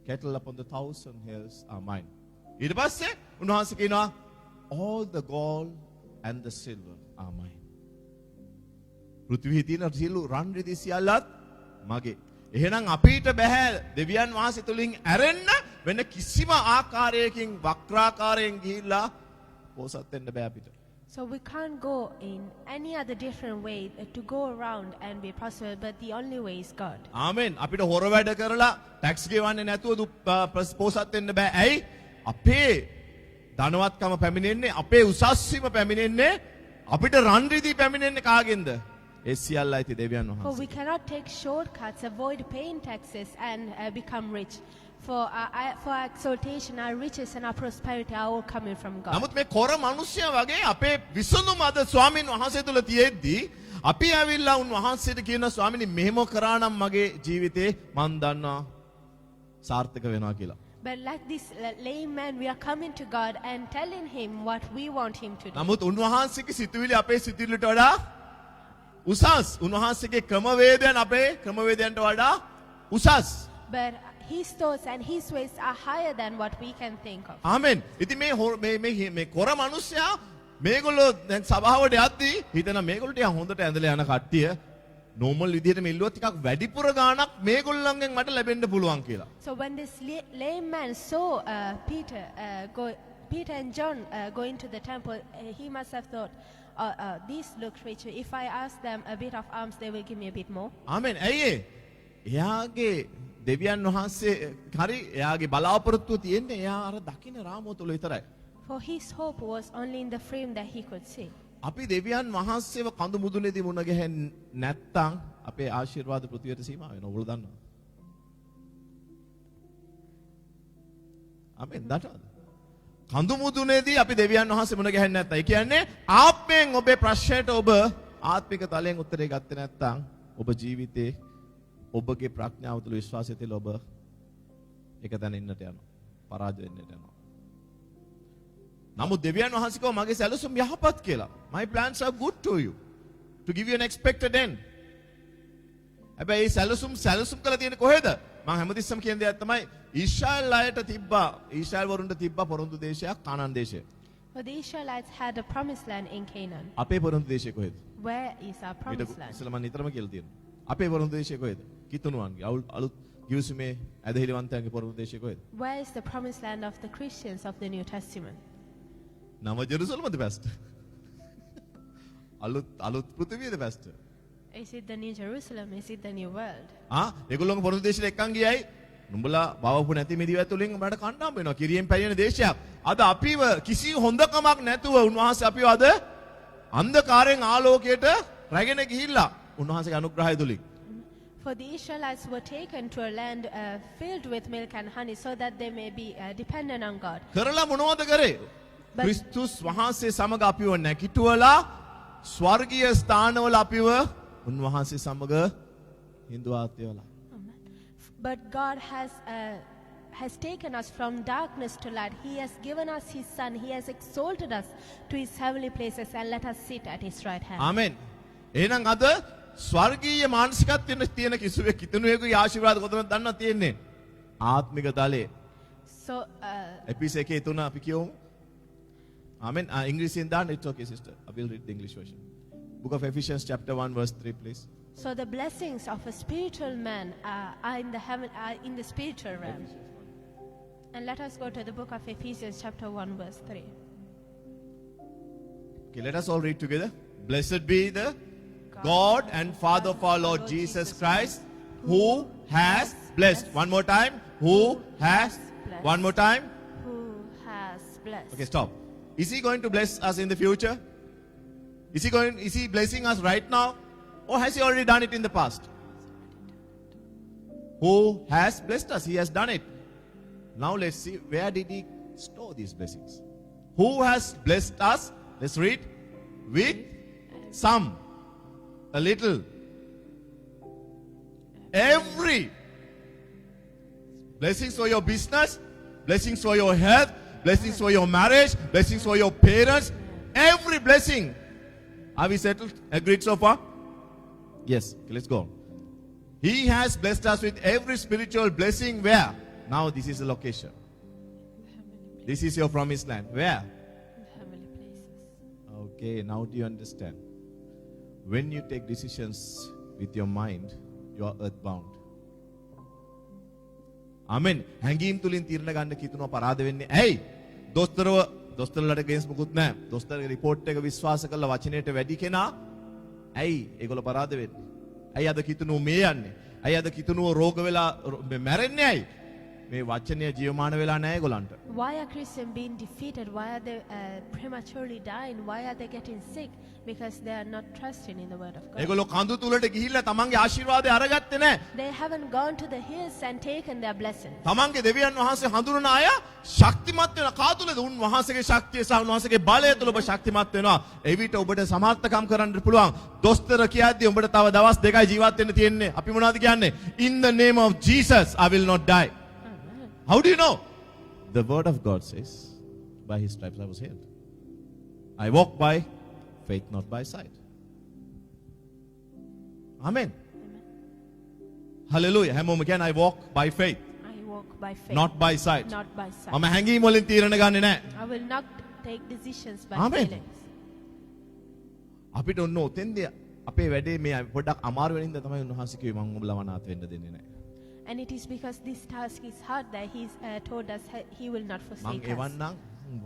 Cattle upon the 1,000 hills are mine. ඊට පස්සේ උන්වහන්සේ කියනවා, all the gold and the silver are mine. පෘථිවියේ තියෙන සියලු රන් රිදී සියල්ලත් මගේ. එහෙනම් අපිට බෑ දෙවියන් වහන්සේ තුලින් ඇරෙන්න වෙන කිසිම ආකාරයකින් වක්‍රාකාරයෙන් ගිහිල්ලා පොසත් වෙන්න බෑ අපිට. So we can't go in any other different way to go around and be prosperous, but the only way is God. ආමෙන්. අපිට හොර වැඩ කරලා ටැක්ස් ගෙවන්නේ නැතුව පොසත් වෙන්න බෑ. ඇයි? අපේ ධනවත්කම පැමිණෙන්නේ අපේ උසස්වීම පැමිණෙන්නේ අපිට රන් රිදී පැමිණෙන්නේ කාගෙන්ද? ඒ සියල්ල ඇති දෙවියන් For වහන්සේ. we cannot take shortcuts, avoid paying taxes, and become rich. For our exaltation, our riches, and our prosperity are all coming from God. නමුත් මේ කොර මිනිස්සයා වගේ අපේ විසඳුම අද ස්වාමින් වහන්සේ තුල තියෙද්දී අපි ඇවිල්ලා උන් වහන්සේට කියන ස්වාමිනී මෙහෙම කරා නම් මගේ ජීවිතේ මන් දන්නවා සාර්ථක වෙනවා කියලා. But like this layman, we are coming to God and telling Him what we want Him to do. නමුත් උන්වහන්සේගේ සිතුවිලි අපේ සිතුවිල්ලට වඩා උසස්. උන්වහන්සේගේ ක්‍රමවේදයන් අපේ ක්‍රමවේදයන්ට වඩා උසස්. But His thoughts and His ways are higher than what we can think of. ආමෙන්. ඉතින් මේ කොර මිනිස්සයා මේගොල්ලෝ දැන් සභාවට යද්දී හිතන මේගොල්ලෝ ටික හොඳට ඇඳලා යන කට්ටිය normal විදිහට මෙල්ලුවා ටිකක් වැඩිපුර ගාණක් මේගොල්ලන්ගෙන් මට ලැබෙන්න පුළුවන් කියලා. So when this lame man saw Peter and John go into the temple, he must have thought, these look rich. If I ask them a bit of alms, they will give me a bit more. ආමෙන්. ඇයි ඒ? එයාගේ දෙවියන් වහන්සේ හරි එයාගේ බලාපොරොත්තුව තියෙන්නේ එයා අර දකින්න රාමුව තුල විතරයි. For his hope was only in the frame that he could see. අපි දෙවියන් වහන්සේව කඳු මුදුනේදී මුණ ගැහෙන්නේ නැත්තම් අපේ ආශිර්වාද පෘථිවියට සීමා වෙනවා. ඔයගොල්ලෝ දන්නවද? ආමෙන්. දන්නවද? කඳු මුදුනේදී අපි දෙවියන් වහන්සේ මුණ ගැහෙන්නේ නැත්තම් ඒ කියන්නේ ආත්මයෙන් ඔබේ ප්‍රශ්නයට ඔබ ආත්මික තලයෙන් උත්තරේ ගත්තේ නැත්තම් ඔබ ජීවිතේ ඔබගේ ප්‍රඥාව තුළ විශ්වාසය තුළ ඔබ එක තැන ඉන්නට යනවා. පරාජය වෙන්නට යනවා. නමුත් දෙවියන් වහන්සේ කව මගේ සැලසුම් යහපත් කියලා. My plans are good to you. To give you an expected end. හැබැයි සැලසුම් කළා තියෙන්නේ කොහෙද? මම හැමතිස්සම කියන දෙයක් තමයි ඊශ්‍රායල් අයට තිබ්බා. ඊශ්‍රායල් වරුන්ට තිබ්බා පොරොන්දු දේශයක් කානාන් දේශය. But the Israelites had a promised land in Canaan. අපේ පොරොන්දු දේශය කොහෙද? Where is our promised land? ඉස්සෙල්ලා මම නිතරම කියලා තියෙනවා. අපේ පොරොන්දු දේශය කොහෙද? කිතුණුවන්ගේ අලුත් ගිවිසුමේ ඇදහිලිවන්තයන්ගේ පොරොන්දු දේශය කොහෙද? Where is the promised land of the Christians of the New Testament? නව ජෙරුසලමද බැස්ට? අලුත් පෘථිවියද බැස්ට? Is it the New Jerusalem? Is it the New World? ඒගොල්ලෝගේ පොරොන්දු දේශයට එක්කන් ගියයි. නුඹලා බවපු නැති මිදිව ඇතුලින් උඹට කණ්ඩාම් වෙනවා. කිරියෙන් පැරියෙන දේශයක්. අද අපිව කිසි හොඳකමක් නැතුව උන්වහන්සේ අපිව අද අන්ධකාරයෙන් ආලෝකයට රැගෙන ගිහිල්ලා උන්වහන්සේගේ අනුග්‍රහය තුලින් For the Israelites were taken to a land filled with milk and honey so that they may be dependent on God. කරලා මොනවද කරේ? ක්‍රිස්තුස් වහන්සේ සමග අපිව නැගිටුවලා ස්වර්ගීය ස්ථානවල අපිව උන්වහන්සේ සමග හිඳුආත්‍යවලා. But God has taken us from darkness to light. He has given us His Son. He has exalted us to His heavenly places and let us sit at His right hand. ආමෙන්. එහෙනම් අද ස්වර්ගීය මානසිකත්වයෙන් තියෙන කිසිවෙක් කිතුණුවෙකුගේ ආශිර්වාද කොතනද දන්නවද තියෙන්නේ? ආත්මික තලයේ. So එපිස 1:3 අපි කියමු. ආමෙන්. ඉංග්‍රීසියෙන් දාන්න it's okay sister. I will read the English version. Book of Ephesians chapter 1 verse 3 please. So the blessings of a spiritual man are in the spiritual realm. And let us go to the book of Ephesians chapter 1 verse 3. Okay, let us all read together. Blessed be the God and Father of our Lord Jesus Christ, who has blessed. One more time. Who has blessed. One more time. Who has blessed. Okay, stop. Is He going to bless us in the future? Is He blessing us right now? Or has He already done it in the past? Who has blessed us? He has done it. Now let's see, where did He store these blessings? Who has blessed us? Let's read. With some. A little. Every. Blessings for your business. Blessings for your health. Blessings for your marriage. Blessings for your parents. Every blessing. Are we settled? Agreed so far? Yes. Okay, let's go. He has blessed us with every spiritual blessing. Where? Now this is the location. This is your promised land. Where? Heavenly places. Okay, now do you understand? When you take decisions with your mind, you are earthbound. Amen. හැඟීම් තුලින් තීරණ ගන්න කිතුනවා පරාද වෙන්නේ. ඇයි? දොස්තරව දොස්තරලට gains මුකුත් නැහැ. දොස්තරගේ report එක විශ්වාස කරලා වචනයට වැඩි කෙනා ඇයි ඒගොල්ලෝ පරාද වෙන්නේ? ඇයි අද කිතුණුව මේ යන්නේ? ඇයි අද කිතුණුව රෝග වෙලා මැරෙන්නේ ඇයි? මේ වචනය ජීවමාන වෙලා නැහැ ඒගොල්ලන්ට. Why are Christians being defeated? Why are they prematurely dying? Why are they getting sick? Because they are not trusting in the word of God. ඒගොල්ලෝ කඳු තුලට ගිහිල්ලා තමන්ගේ ආශිර්වාදය අරගත්තේ නැහැ. They haven't gone to the hills and taken their blessings. තමන්ගේ දෙවියන් වහන්සේ හඳුනන අය ශක්තිමත් වෙන කාතුලද උන් වහන්සේගේ ශක්තිය සහ උන්වහන්සේගේ බලය තුල ඔබ ශක්තිමත් වෙනවා. එවිට ඔබට සමර්ථකම් කරන්න පුළුවන්. දොස්තර කියද්දී ඔබට තව දවස් 2යි ජීවත් වෙන්න තියෙන්නේ. අපි මොනවද කියන්නේ? In the name of Jesus I will not die. How do you know? The word of God says, by his stripes I was healed. I walk by faith, not by sight. Amen. Hallelujah. හැමෝම කියන්නේ I walk by faith, I walk by faith, not by sight. not by sight. මම හැඟීම් වලින් තීරණ ගන්නෙ නැහැ. I will not take decisions by Amen. feelings. අපිට ඔන්න ඔතෙන්දී අපේ වැඩේ මේ පොඩ්ඩක් අමාරු වෙනින්ද තමයි උන්වහන්සේ කිව්වේ මම ඔබලා වනාත වෙන්න දෙන්නේ නැහැ. And it is because this task is hard that he's told us he will not මං forsake us. එවන්නම්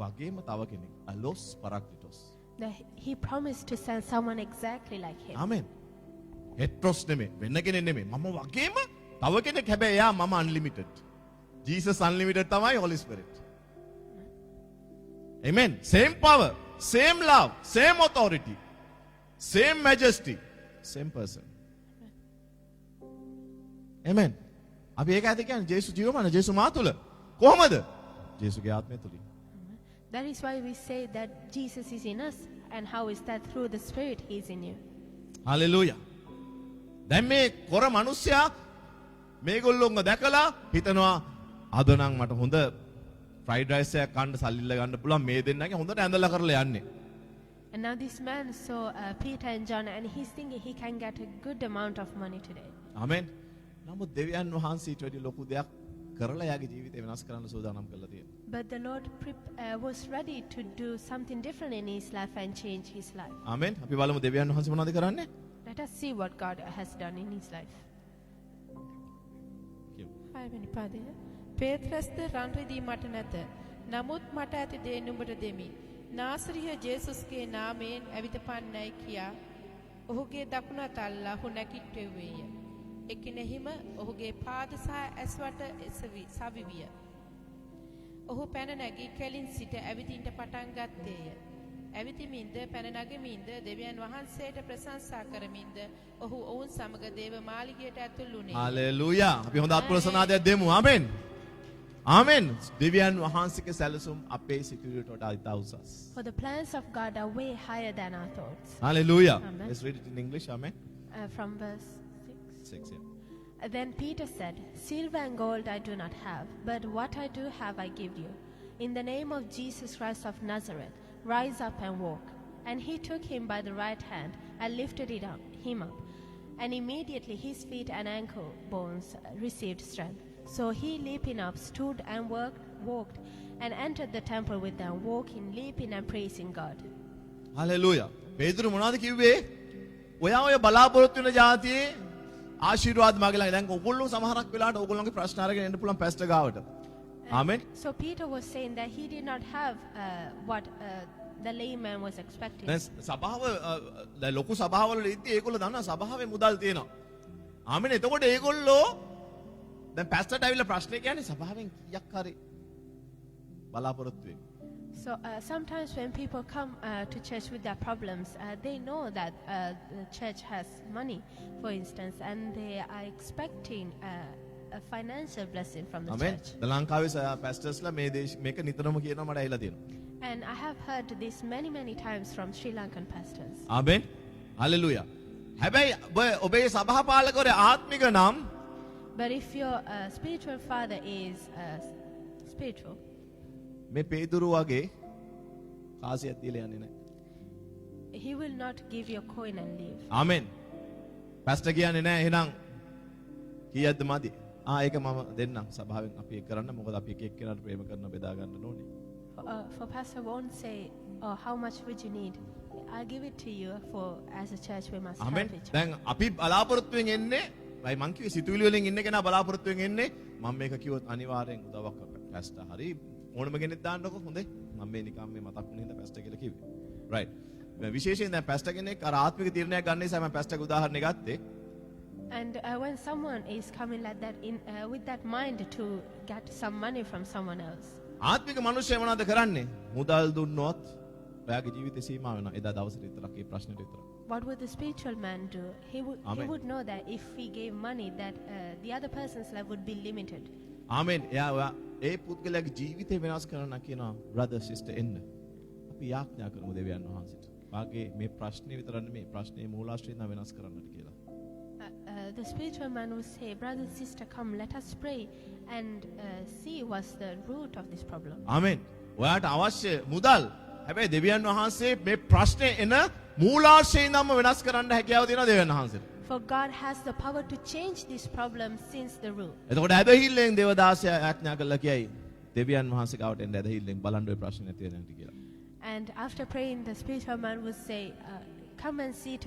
වගේම තව කෙනෙක්. අලොස් පරක්ලිටොස්. That he promised to send someone exactly like him. ආමෙන්. හෙට්‍රොස් නෙමෙයි වෙන කෙනෙක් නෙමෙයි. මම වගේම තව කෙනෙක් හැබැයි එයා මම unlimited. Jesus unlimited තමයි Holy Spirit. Amen. Same power, same love, same authority, same majesty, same person. Amen. අපි ඒක ඇද කියන්නේ ජේසුස් ජීවමාන ජේසුස් මා තුල. කොහොමද? ජේසුගේ ආත්මය තුලින්. That is why we say that Jesus is in us. And how is that? Through the Spirit he is in you. Hallelujah. දැන් මේ කොර මිනිස්සයා මේගොල්ලෝන්ව දැකලා හිතනවා අද නම් මට හොඳ ෆ්‍රයිඩ් රයිස් එකක් කන්න සල්ලිල්ල ගන්න පුළුවන් මේ දෙන්නගේ හොඳට ඇඳලා කරලා යන්නේ. And now this man saw Peter and John and he's thinking he can get a good amount of money today. ආමෙන්. නමුත් දෙවියන් වහන්සේ ඊට වැඩි ලොකු දෙයක් කරලා යාගේ ජීවිතේ වෙනස් කරන්න සූදානම් කරලා තියෙනවා. But the Lord was ready to do something different in his life and change his life. ආමෙන්. අපි බලමු දෙවියන් වහන්සේ මොනවද කරන්නේ? Let us see what God has done in his life. හයවෙනි පදය. පේත්‍රස්ද රන් රිදී මට නැත. නමුත් මට ඇති දේ නුඹට දෙමි. නාසරිය ජේසුස්ගේ නාමයෙන් ඇවිදපන්නයි කියා ඔහුගේ දකුණ අතල්ලා ඔහු නැගිට්ටුවේය. එකිනෙහිම ඔහුගේ පාද සහ ඇස්වට සවිවිය. ඔහු පැන නැගී කෙලින් සිට ඇවිදින්ට පටන් ගත්තේය. ඇවිදිමින්ද පැන නගමින්ද දෙවියන් වහන්සේට ප්‍රශංසා කරමින්ද ඔහු ඔවුන් සමග දේව මාලිගයට ඇතුල් වුණේ. හalleluya. අපි හොඳ අත්පුරසනාදයක් දෙමු. ආමෙන්. ආමෙන්. දෙවියන් වහන්සේගේ සැලසුම් අපේ සිතුවිලිට වඩා ඉතා උසස්. For the plans of God are way higher than our thoughts. Hallelujah. Amen. Let's read it in English. Amen. From verse 6. 6. Yeah. Then Peter said, Silver and gold I do not have, but what I do have I give you. In the name of Jesus Christ of Nazareth, rise up and walk. And he took him by the right hand and lifted him up. And immediately his feet and ankle bones received strength. So he, leaping up, stood and walked and entered the temple with them, walking, leaping and praising God. Hallelujah. පේතුරු මොනවද කිව්වේ? ඔයා ඔය බලාපොරොත්තු වෙන જાතියේ ආශිර්වාද මගේ ළඟ. දැන් ඔයගොල්ලෝ සමහරක් වෙලාවට ඔයගොල්ලෝගේ ප්‍රශ්න අරගෙන එන්න පුළුවන් පැස්ටර් ගාවට. ආමෙන්. So Peter was saying that he did not have what the layman was expecting. දැන් සභාව දැන් ලොකු සභාවවල ඉද්දි ඒගොල්ලෝ දන්නා සභාවේ මුදල් තියෙනවා. ආමෙන්. එතකොට ඒගොල්ලෝ දැන් පැස්ටර්ට ඇවිල්ලා ප්‍රශ්නේ කියන්නේ සභාවෙන් කීයක් හරි බලාපොරොත්තු වෙන්නේ. So sometimes when people come to church with their problems, they know that the church has money, for instance, and they are expecting a financial blessing from the amen. church. ද ලංකාවේ පැස්ටර්ස්ලා මේක නිතරම කියනවා මට ඇහිලා තියෙනවා. And I have heard this many times from Sri Lankan pastors. Amen. Hallelujah. හැබැයි ඔබේ සභාපාලකවරයා ආත්මික නම් But if your spiritual father is spiritual, මේ පේදුරු වගේ කාසියක් දීලා යන්නේ නැහැ. he will not give you a coin and leave. ආමෙන්. පැස්ටර් කියන්නේ නැහැ එහෙනම් කීයක්ද මදි? ඒක මම දෙන්නම් සභාවෙන් අපි ඒක කරන්න. මොකද අපි එක එක්කෙනාට ප්‍රේම කරන බෙදා ගන්න ඕනේ. For pastor won't say, oh, how much would you need? I'll give it to you, for as a church we must amen. help each other. දැන් අපි බලාපොරොත්තුෙන් එන්නේ මං කිව්වේ සිතුවිලි වලින් ඉන්න කෙනා බලාපොරොත්තුෙන් එන්නේ මම මේක කිව්වොත් අනිවාර්යෙන් උදව්වක් කරනවා. පැස්ටර් හරි ඕනම කෙනෙක් දාන්නකො හොඳේ. මම මේ නිකන් මේ මතක් වුණේ හින්දා පැස්ටර් කියලා කිව්වේ. right. විශේෂයෙන් දැන් පැස්ටර් කෙනෙක් අර ආත්මික තීරණයක් ගන්න නිසා මම පැස්ටර්ගේ උදාහරණය ගත්තේ. And when someone is coming like that with that mind to get some money from someone else, ආත්මික මිනිස්සයා මොනවද කරන්නේ? මුදල් දුන්නොත් ඔයාගේ ජීවිතේ සීමා වෙනවා. එදා දවසට විතරක් ඒ ප්‍රශ්නෙට විතරක්. what would the spiritual man do? He would know that if he gave money, that the other person's life would be limited. ආමෙන්. එයා ඔයා ඒ පුද්ගලයාගේ ජීවිතේ වෙනස් කරන්න කියනවා brother sister එන්න. අපි යාඥා කරමු දෙවියන් වහන්සේට. වාගේ මේ ප්‍රශ්නේ විතරක් නෙමෙයි ප්‍රශ්නේ මූලාශ්‍රය ඉඳන් වෙනස් කරන්නට කියලා. The spiritual man will say, brother and sister, come, let us pray and see what's the root of this problem. ආමෙන්. ඔයාට අවශ්‍ය මුදල්. හැබැයි දෙවියන් වහන්සේ මේ ප්‍රශ්නේ එන මූලාශ්‍රය ඉඳන්ම වෙනස් කරන්න හැකියාව තියෙනවා දෙවියන් වහන්සේට. For God has the power to change this problem since the root. එතකොට ඇදහිල්ලෙන් දේවදාසයා යාඥා කළා කියයි. දෙවියන් වහන්සේ ගාවට එන්න ඇදහිල්ලෙන් බලන්න ඔය ප්‍රශ්නේ නැති වෙනන්ට කියලා. And after praying, the spiritual man would say, come and see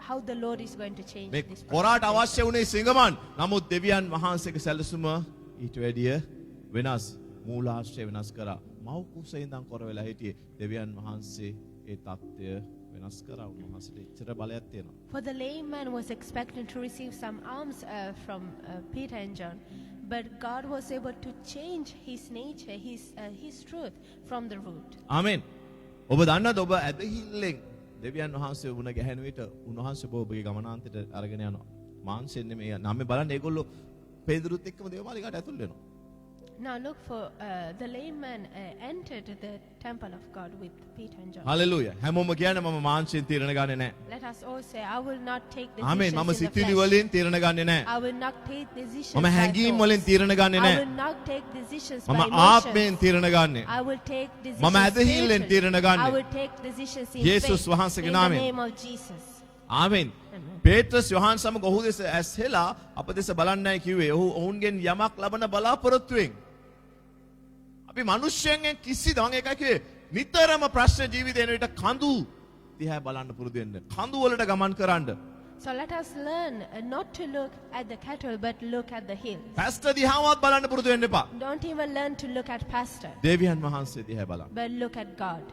how the Lord is going to change මේ this problem. කොරාට අවශ්‍ය වුණේ සිංගමන්. නමුත් දෙවියන් වහන්සේගේ සැලසුම ඊට වැඩිය වෙනස්. මූලාශ්‍රය වෙනස් කරා. මව් කුසේ ඉඳන් කොර වෙලා හිටියේ දෙවියන් වහන්සේ ඒ தත්ත්වය වෙනස් කරා. උන්වහන්සේට එච්චර බලයක් තියෙනවා. For the lame man was expecting to receive some alms from Peter and John, but God was able to change his nature, his truth from the root. ආමෙන්. ඔබ දන්නවද ඔබ ඇදහිල්ලෙන් දෙවියන් වහන්සේ වුණ ගැහෙන විට උන්වහන්සේ ඔබගේ ගමනාන්තයට අරගෙන යනවා. මාංශයෙන් නෙමෙයි. නම් මේ බලන්න ඒගොල්ලෝ පේදුරුත් එක්කම දේවාලයකට ඇතුල් වෙනවා. Now look for the lame man entered the temple of God with Peter and John. Hallelujah. හැමෝම කියන්නේ මම මාංශයෙන් තීරණ ගන්නෙ නැහැ. Let us all say, I will not take amen. decisions මම in the සිතුවිලි flesh. වලින් තීරණ ගන්නෙ නැහැ. I will not take decisions මම by හැඟීම් thoughts. වලින් තීරණ ගන්නෙ I නැහැ. will not take decisions මම by ආත්මයෙන් emotions. තීරණ ගන්නෙ. I will take මම decisions ඇදහිල්ලෙන් spiritually. තීරණ ගන්නෙ. I will take decisions in යේසුස් faith. වහන්සේගේ In the නාමයෙන්. name of Jesus. ආමෙන්. පේත්‍රස් යොහාන් සමග ඔහු දෙස ඇස්හෙලා අප දෙස බලන්නයි කිව්වේ. ඔහු ඔවුන්ගෙන් යමක් ලබන බලාපොරොත්තුවෙන්. අපි මිනිස්යන්ගෙන් කිසිද මම එකයි කිව්වේ නිතරම ප්‍රශ්න ජීවිතේ එන විට කඳු දිහා බලන්න පුරුදු වෙන්න. කඳු වලට ගමන් කරන්න. So let us learn not to look at the cattle but look at the hill. පැස්ටර් දිහාවත් බලන්න පුරුදු වෙන්න එපා. Don't even learn to look at pastor, දෙවියන් වහන්සේ දිහා බලන්න. but look at God.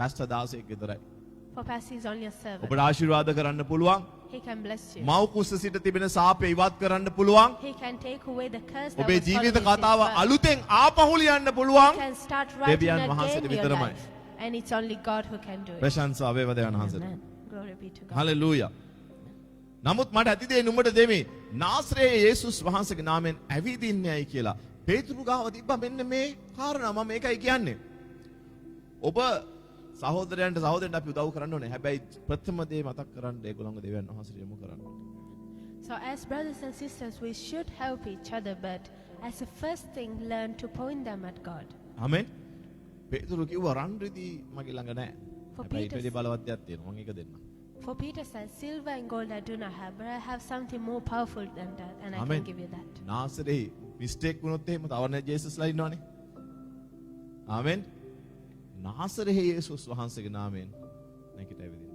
පැස්ටර් 16 විතරයි. For pastor is only a servant. ඔබට ආශිර්වාද කරන්න පුළුවන්. He can bless you. මව් කුස සිට තිබෙන සාපේ ඉවත් කරන්න පුළුවන්. He can take away the curse that ඔබේ was ජීවිත following කතාව his birth. අලුතෙන් ආපහු ලියන්න පුළුවන්. He can start writing දෙවියන් වහන්සේට again your විතරමයි. life. And it's only God who can do it. ප්‍රශංසා වේවා දෙවියන් වහන්සේට. Amen. Glory be to God. Hallelujah. නමුත් මට ඇතිදේ නුඹට දෙමි. නාසරේ යේසුස් වහන්සේගේ නාමයෙන් ඇවිදින්නේයි කියලා. පේතුරු ගාව තිබ්බා මෙන්න මේ කාරණා මම මේකයි කියන්නේ. ඔබ සහෝදරයන්ට සහෝදරයන්ට අපි උදව් කරන්න ඕනේ. හැබැයි ප්‍රථම දේ මතක් කරන්න ඒගොල්ලන්ගේ දෙවියන් වහන්සේට යොමු කරන්න ඕනේ. So as brothers and sisters, we should help each other, but as a first thing, learn to point them at God. ආමෙන්. පේතුරු කිව්වා රන් රිදී මගේ ළඟ නැහැ. For හැබැයි ඊට Peter- වැඩි බලවත් දෙයක් තියෙනවා. මම ඒක දෙන්නම්. For Peter said, silver and gold I do not have, but I have something more powerful than that, and I Amen. can give you that. නාසරේ මිස්ටේක් වුණොත් එහෙම තවරනේ ජේසස්ලා ඉන්නවනේ. ආමෙන්. නාසරේ යේසුස් වහන්සේගේ නාමයෙන් නැගිට ඇවිදින්න.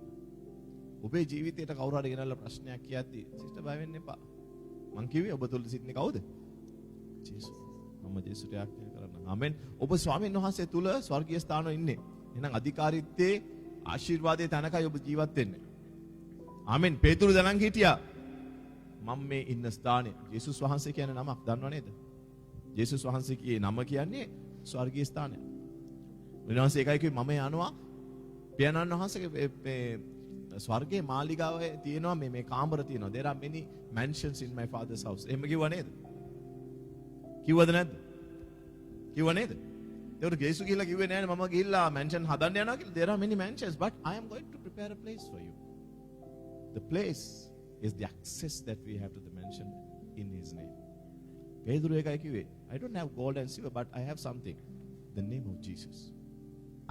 ඔබේ ජීවිතයට කවුරු හරි ගෙනල්ලා ප්‍රශ්නයක් කියද්දි සිස්ටර් බය වෙන්න එපා. මං කිව්වේ ඔබ තුල සිටින්නේ කවුද? ජේසුස්. මම ජේසුට යාඥා කරනවා. ආමෙන්. ඔබ ස්වාමීන් වහන්සේ තුල ස්වර්ගීය ස්ථානවල ඉන්නේ. එහෙනම් අධිකාරීත්වයේ ආශිර්වාදයේ තැනකයි ඔබ ජීවත් වෙන්නේ. ආමෙන්. පේතුරු දැනන් හිටියා. මම මේ ඉන්න ස්ථානේ ජේසුස් වහන්සේ කියන නමක් දන්නව නේද? ජේසුස් වහන්සේගේ නම කියන්නේ ස්වර්ගීය ස්ථානය. උන්වහන්සේ එකයි කිව්වේ මම යනවා පියාණන් වහන්සේගේ මේ ස්වර්ගයේ මාලිගාවේ තියෙනවා මේ කාමර තියෙනවා. There are many mansions in my father's house. එහෙම කිව්වා නේද? කිව්වද නැද්ද? කිව්වා නේද? ඒකට ජේසුස් කියලා කිව්වේ නෑනේ මම ගිහිල්ලා mansion හදන්න යනවා කියලා. There are many mansions but I am going to prepare a place for you. The place is the access that we have to the mansion in his name. Pedro එකයි කිව්වේ I don't have gold and silver but I have something. The name of Jesus.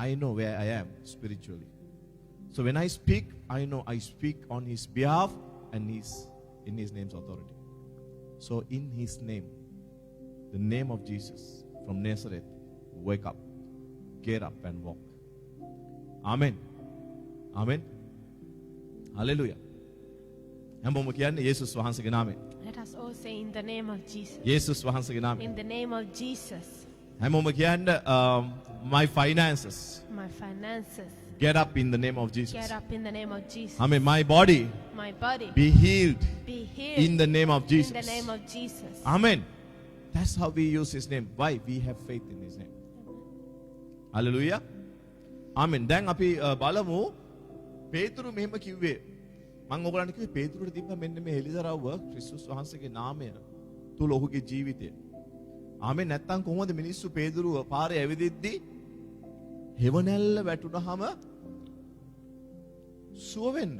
I know where I am spiritually. So when I speak, I know I speak on his behalf and in his name's authority. So in his name, the name of Jesus from Nazareth, wake up, get up and walk. Amen. Amen. Hallelujah. හැමෝම කියන්නේ යේසුස් වහන්සේගේ නාමයෙන්. Let us all say in the name of Jesus. යේසුස් වහන්සේගේ නාමයෙන්. In the name of Jesus. හැමෝම කියන්න my finances My finances. get up in the name of Jesus. Get up in the name of Jesus. I mean my body My body. be healed Be healed. in the name of Jesus. In the name of Jesus. Amen. That's how we use his name. Why? We have faith in his name. Hallelujah. Amen. දැන් අපි බලමු පේතුරු මෙහෙම කිව්වේ. මම ඔයගලන්ට කිව්වේ පේතුරුට තිබ්බ මෙන්න මේ එලිසරව්ව ක්‍රිස්තුස් වහන්සේගේ නාමය තුල ඔහුගේ ජීවිතය. ආමෙන්. නැත්තම් කොහොමද මිනිස්සු පේතුරුව පාරේ ඇවිදිද්දි හෙවණැල්ල වැටුනහම සුව වෙන්න.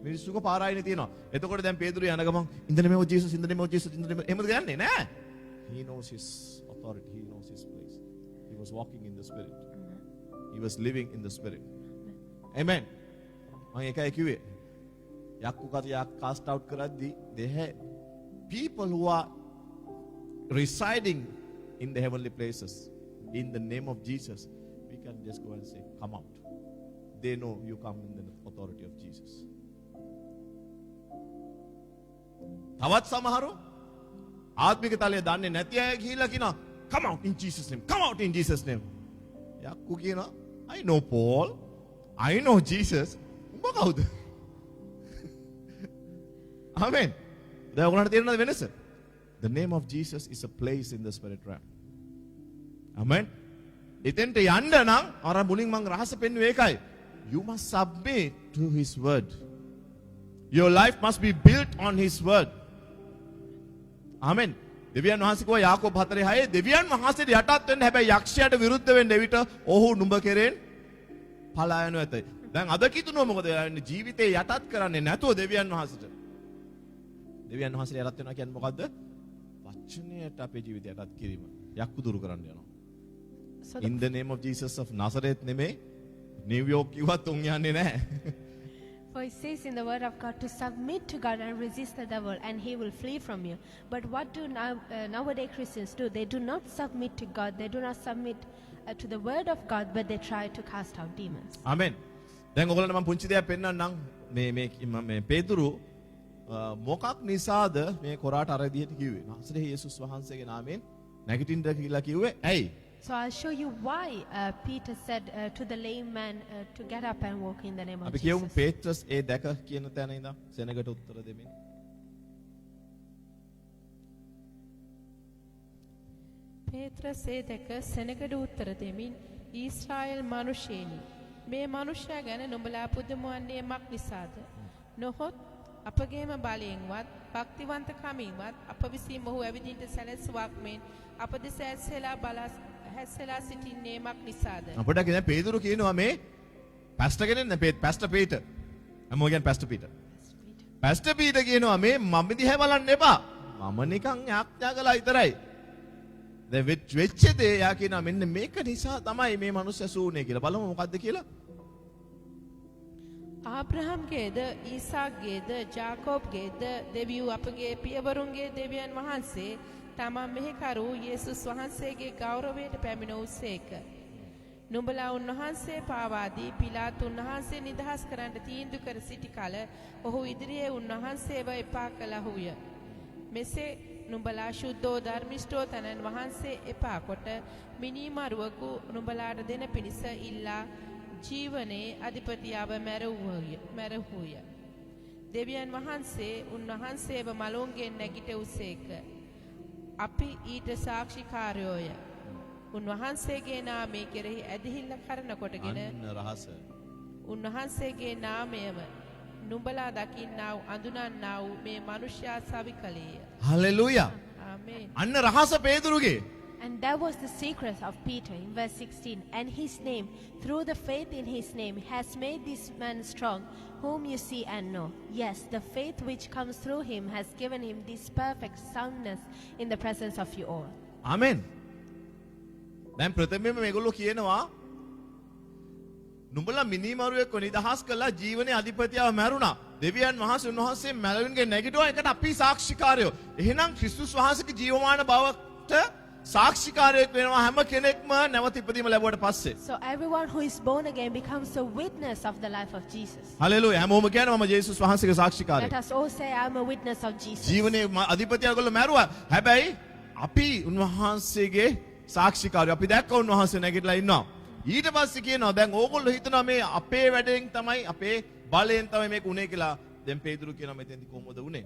මිනිස්සුක පාරායිනේ තියෙනවා. එතකොට දැන් පේතුරු යන ගමන් in the name of Jesus, in the name of Jesus, in the name of එහෙමද යන්නේ නෑ. He knows his authority, he knows his place. He was walking in the spirit. He was living in the spirit. Amen. මම ඒකයි කිව්වේ. යක්කු කරියක් cast out කරද්දී they had people who are residing in the heavenly places in the name of Jesus. We can just go and say, come out. They know you come in the authority of Jesus. තවත් සමහරු ආත්මික තලයේ දන්නේ නැති අය ගිහිල්ලා කියනවා come out in Jesus name, come out in Jesus name. යක්කු කියනවා I know Paul, I know Jesus. උඹ කවුද? Amen. දැන් ඔයගොල්ලන්ට තේරෙනවද වෙනස? The name of Jesus is a place in the spirit realm. Amen. එතෙන්ට යන්න නම් අර මුලින් මම රහස පෙන්නුවේ ඒකයි. You must submit to his word. Your life must be built on his word. Amen. දෙවියන් වහන්සේ කිව්වා යාකෝබ 4:6 දෙවියන් වහන්සේට යටත් වෙන්න හැබැයි යක්ෂයාට විරුද්ධ වෙන්න එවිට ඔහු නුඹ කෙරෙන් පලා යනු ඇත. දැන් අද කිතුනෝ මොකද ජීවිතේ යටත් කරන්නේ නැතුව දෙවියන් වහන්සේට. දෙවියන් වහන්සේට යටත් වෙනවා කියන්නේ මොකද්ද? වචනයට අපේ ජීවිතය යටත් කිරීම. යක්කු දුරු කරන්න යනවා. So In the name of Jesus of Nazareth නෙමෙයි නිව්යෝක් කිව්වත් උන් යන්නේ නැහැ. For it says in the word of God to submit to God and resist the devil and he will flee from you. But what do nowadays Christians do? They do not submit to God. They do not submit to the word of God, but they try to cast out demons. Amen. දැන් ඔයගොල්ලන්ට මම පුංචි දෙයක් පෙන්නන්නම්. මේ පේතුරු මොකක් නිසාද මේ කොරාට අර විදිහට කිව්වේ? නාසරේ යේසුස් වහන්සේගේ නාමයෙන් නැගිටින්න කියලා කිව්වේ. ඇයි? So I'll show you why Peter said to the lame man to get up and walk in the name of අපි කියමු Jesus. පේත්‍රස් ඒ දැක කියන තැන ඉඳන් සෙනගට උත්තර දෙමින්. පේත්‍රස් ඒ දැක සෙනගට උත්තර දෙමින් ඊශ්‍රායෙල් මිනිසෙනි මේ මිනිසයා ගැන නුඹලා පුදුමවන්නේ මක් නිසාද? නොහොත් අපගේම බලයෙන්වත් භක්තිවන්ත කමින්වත් අප විසින් මොහු ඇවිදින්ට සැලැස්සුවක් මෙන් අප දෙස හැස්සලා සිටින්නේ මක් නිසාද? අපිට කියන පේතුරු කියනවා මේ පැස්ටර් කෙනෙක් නේ පැස්ටර් පීටර්. අමෝ කියන්නේ පැස්ටර් පීටර්. පැස්ටර් පීටර් කියනවා මේ මම දිහා බලන්න එපා. මම නිකන් යාඥා කළා විතරයි. දැන් වෙච්ච දේ යා කියනවා මෙන්න මේක නිසා තමයි මේ මිනිස්සු සූනේ කියලා. බලමු මොකද්ද කියලා. ආබ්‍රහම්ගේද ඊසාක්ගේද ජාකෝබ්ගේද දෙවියෝ අපගේ පියවරුන්ගේ දෙවියන් වහන්සේ තමන් මෙහෙකරු යේසුස් වහන්සේගේ ගෞරවයට පැමිණවුසේක. නුඹලා උන්වහන්සේ පාවාදී පිලාත් උන්වහන්සේ නිදහස් කරන්න තීන්දුව කර සිටි කල ඔහු ඉදිරියේ උන්වහන්සේව එපා කළහුය. මෙසේ නුඹලා ශුද්ධෝ ධර්මිෂ්ඨෝ තනන් වහන්සේ එපා කොට මිනිමරුවකු නුඹලාට දෙන පිණිස ඉල්ලා ජීවනයේ අධිපතියව මැරහුය. දෙවියන් වහන්සේ උන්වහන්සේව මලුන්ගෙන් නැගිටවුසේක. අපි ඊට සාක්ෂිකාරයෝය. උන්වහන්සේගේ නාමය කෙරෙහි ඇදහිල්ල කරන කොටගෙන අන්න රහස. උන්වහන්සේගේ නාමයම නුඹලා දකින්නා වූ අඳුනන්නා වූ මේ මිනිසයා සවි කලේය. හලෙලූයා. ආමේන්. අන්න රහස පේතුරුගේ. And that was the secret of Peter in verse 16. And his name, through the faith in his name, has made this man strong, whom you see and know. Yes, the faith which comes through him has given him this perfect soundness in the presence of you all. Amen. දැන් ප්‍රථමයෙන්ම මේගොල්ලෝ කියනවා නුඹලා මිනිමරුවෙක් නිදහස් කළා ජීවනයේ අධිපතියව මැරුණා. දෙවියන් වහන්සේ උන්වහන්සේ මැලවින්ගෙන් නැගිටුවා. ඒකට අපි සාක්ෂිකාරයෝ. එහෙනම් ක්‍රිස්තුස් වහන්සේගේ ජීවමාන බවට සාක්ෂිකාරයෙක් වෙනවා හැම කෙනෙක්ම නැවත ඉපදීම ලැබුවට පස්සේ. So everyone who is born again becomes a witness of the life of Jesus. Hallelujah. හැමෝම කියනවා මම යේසුස් වහන්සේගේ Let සාක්ෂිකාරයෙක්. us all say, I'm a witness of Jesus. ජීවනයේ අධිපතියව ගොල්ලෝ මැරුවා. හැබැයි අපි උන්වහන්සේගේ සාක්ෂිකාරයෝ අපි දැක්ක උන්වහන්සේ නැගිටලා ඉන්නවා. ඊට පස්සේ කියනවා දැන් ඕගොල්ලෝ හිතනවා මේ අපේ වැඩෙන් තමයි අපේ බලයෙන් තමයි මේක උනේ කියලා. දැන් පේදුරු කියනවා මෙතෙන්දි කොහොමද උනේ?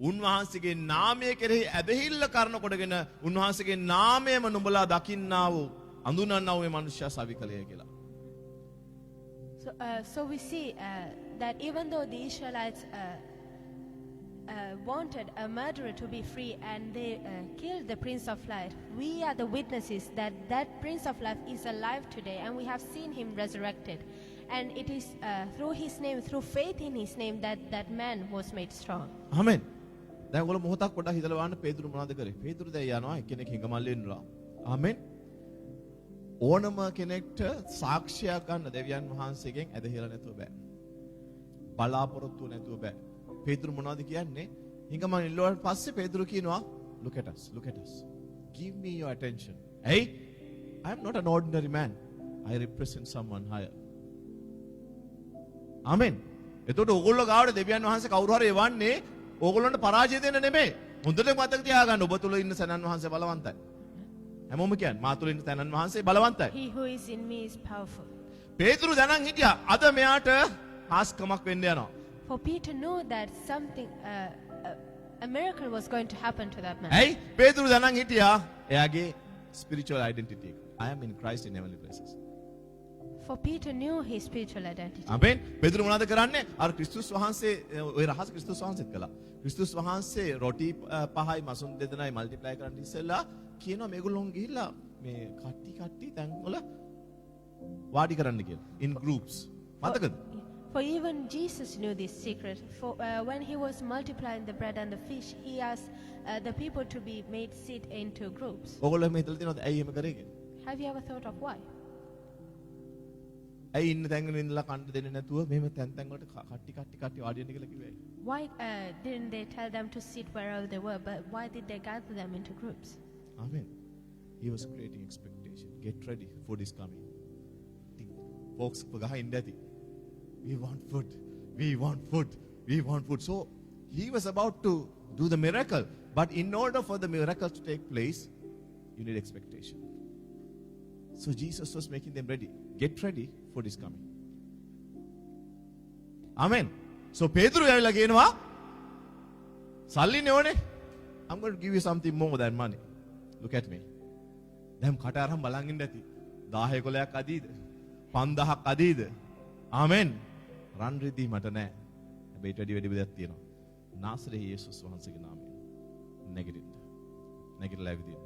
උන්වහන්සේගේ නාමය කෙරෙහි ඇදහිල්ල කරන කොටගෙන උන්වහන්සේගේ නාමයම නුඹලා දකින්නා වූ අඳුනන්නා වූ මේ මනුෂ්‍යයා සවිකලය කියලා. So we see that even though the Israelites wanted a murderer to be free and they killed the Prince of Life, we are the witnesses that that Prince of Life is alive today and we have seen him resurrected. And it is through his name, through faith in his name, that that man was made strong. Amen. දැන් ඔයගොල්ලෝ මොහොතක් පොඩ්ඩක් හිතලා බලන්න පේදුරු මොනවද කරේ? පේදුරු දැන් යනවා එක්කෙනෙක් හිඟමල්ලේ ඉන්නවා. ආමෙන්. ඕනම කෙනෙක්ට සාක්ෂියක් ගන්න දෙවියන් වහන්සේගෙන් ඇදහිලා නැතුව බෑ. බලාපොරොත්තු නැතුව බෑ. පේදුරු මොනවද කියන්නේ? හිඟමල් ඉල්ලුවාට පස්සේ පේදුරු කියනවා look at us, look at us. Give me your attention. Hey, I am not an ordinary man. I represent someone higher. Amen. එතකොට ඕගොල්ලෝ ගාවට දෙවියන් වහන්සේ කවුරු හරි එවන්නේ ඕගොල්ලන්ට පරාජය දෙන්න නෙමෙයි. හොඳට මතක තියාගන්න ඔබ තුල ඉන්න සනන් වහන්සේ බලවන්තයි. හැමෝම කියන්නේ මා තුල ඉන්න සනන් වහන්සේ බලවන්තයි. He who is in me is powerful. පේතුරු දැනන් හිටියා අද මෙයාට හාස්කමක් වෙන්න යනවා. For Peter knew that something, a miracle was going to happen to that man. ඇයි? පේතුරු දැනන් හිටියා එයාගේ spiritual identity එක. I am in Christ in heavenly places. For Peter knew his spiritual identity. ආමෙන්. පේතුරු මොනවද කරන්නේ? අර ක්‍රිස්තුස් වහන්සේ ඔය රහස ක්‍රිස්තුස් වහන්සේත් කළා. ක්‍රිස්තුස් වහන්සේ රොටි පහයි මසුන් දෙදෙනයි මල්ටිප්ලයි කරන්න ඉස්සෙල්ලා කියනවා මේගොල්ලෝ ගිහිල්ලා මේ කට්ටි තැන් වල වාඩි කරන්න කියලා. In groups. මතකද? For even Jesus knew this secret. For when he was multiplying the bread and the fish, he asked the people to be made sit into groups. ඔයගොල්ලෝ එහෙම හිතලා තියෙනවද ඇයි එහෙම කරේ කියලා? Have you ever thought of why? ඇයි ඉන්න තැන් වල ඉඳලා කන්න දෙන්නේ නැතුව මෙහෙම තැන් වලට කට්ටි වාඩි වෙන්න කියලා කිව්වේ? Why didn't they tell them to sit wherever they were, but why did they gather them into groups? Amen. He was creating expectation. Get ready, food is coming. Folks, පගහ ඉන්න ඇති. We want food. We want food. We want food. So he was about to do the miracle, but in order for the miracle to take place, you need expectation. So Jesus was making them ready. Get ready, food is coming. Amen. So Pedro ඇවිල්ලා කියනවා සල්ලිනේ ඕනේ. I'm going to give you something more than money. Look at me. දැන් කට අරන් බලන් ඉන්න ඇති. 10 කොලයක් අදීද? 5000ක් අදීද? ආමෙන්. රන් රිදී මට නෑ. හැබැයි ඊට වැඩි දෙයක් තියෙනවා. නාසරේ යේසුස් වහන්සේගේ නාමයෙන්. නැගිටින්න. නැගිටලා ඇවිදින්න.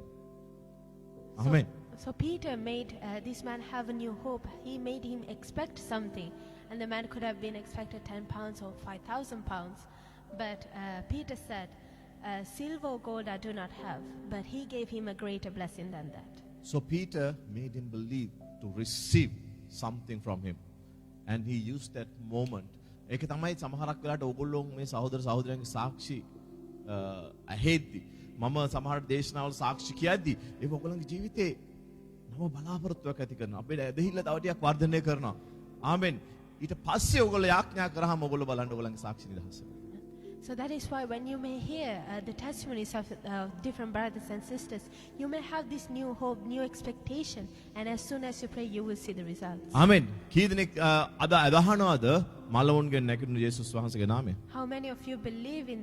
ආමෙන්. So Peter made this man have a new hope. He made him expect something. And the man could have been expected 10 pounds or 5,000 pounds. But Peter said, silver or gold I do not have. But he gave him a greater blessing than that. So Peter made him believe to receive something from him. And he used that moment. ඒක තමයි සමහරක් වෙලාවට ඕගොල්ලෝ මේ සහෝදර සහෝදරයන්ගේ සාක්ෂි ඇහෙද්දි මම සමහර දේශනාවල සාක්ෂි කියද්දි ඒක ඕගොල්ලන්ගේ ජීවිතේ නම බලාපොරොත්තුවක් ඇති කරනවා. අපේ ඇදහිල්ල තව ටිකක් වර්ධනය කරනවා. ආමෙන්. ඊට පස්සේ ඕගොල්ලෝ යාඥා කරාම ඕගොල්ලෝ බලන්න ඕගොල්ලන්ගේ සාක්ෂි නිදහස. So that is why when you may hear the testimonies of different brothers and sisters, you may have this new hope, new expectation, and as soon as you pray, you will see the results. Amen. කී දෙනෙක් අද අදහනවාද මලවුන්ගෙන් නැගිටින යේසුස් වහන්සේගේ නාමය? How many of you believe in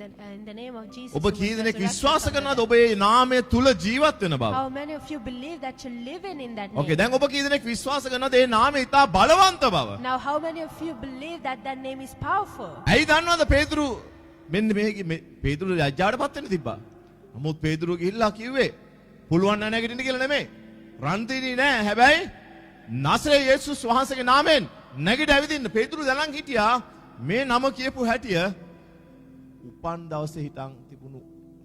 the name of Jesus? ඔබ කී දෙනෙක් විශ්වාස කරනවද ඔබ මේ නාමය තුල ජීවත් වෙන බව? How many of you believe that you're living in that name? Okay, දැන් ඔබ කී දෙනෙක් විශ්වාස කරනවද මේ නාමය ඉතා බලවන්ත බව? Now, how many of you believe that that name is powerful? ඇයි දන්නවද පේතුරු මෙන්න මේ පේතුරු ලැජ්ජාවට පත් වෙන්න තිබ්බා. නමුත් පේතුරු ගිහිල්ලා කිව්වේ පුළුවන් නැහැ නැගිටින්න කියලා නෙමෙයි. රන් තීරි නෑ. හැබැයි නසරේ යේසුස් වහන්සේගේ නාමයෙන් නැගිට ඇවිදින්න පේතුරු දැනන් හිටියා මේ නම කියපු හැටිය උපන් දවසේ හිටන් තිබුණු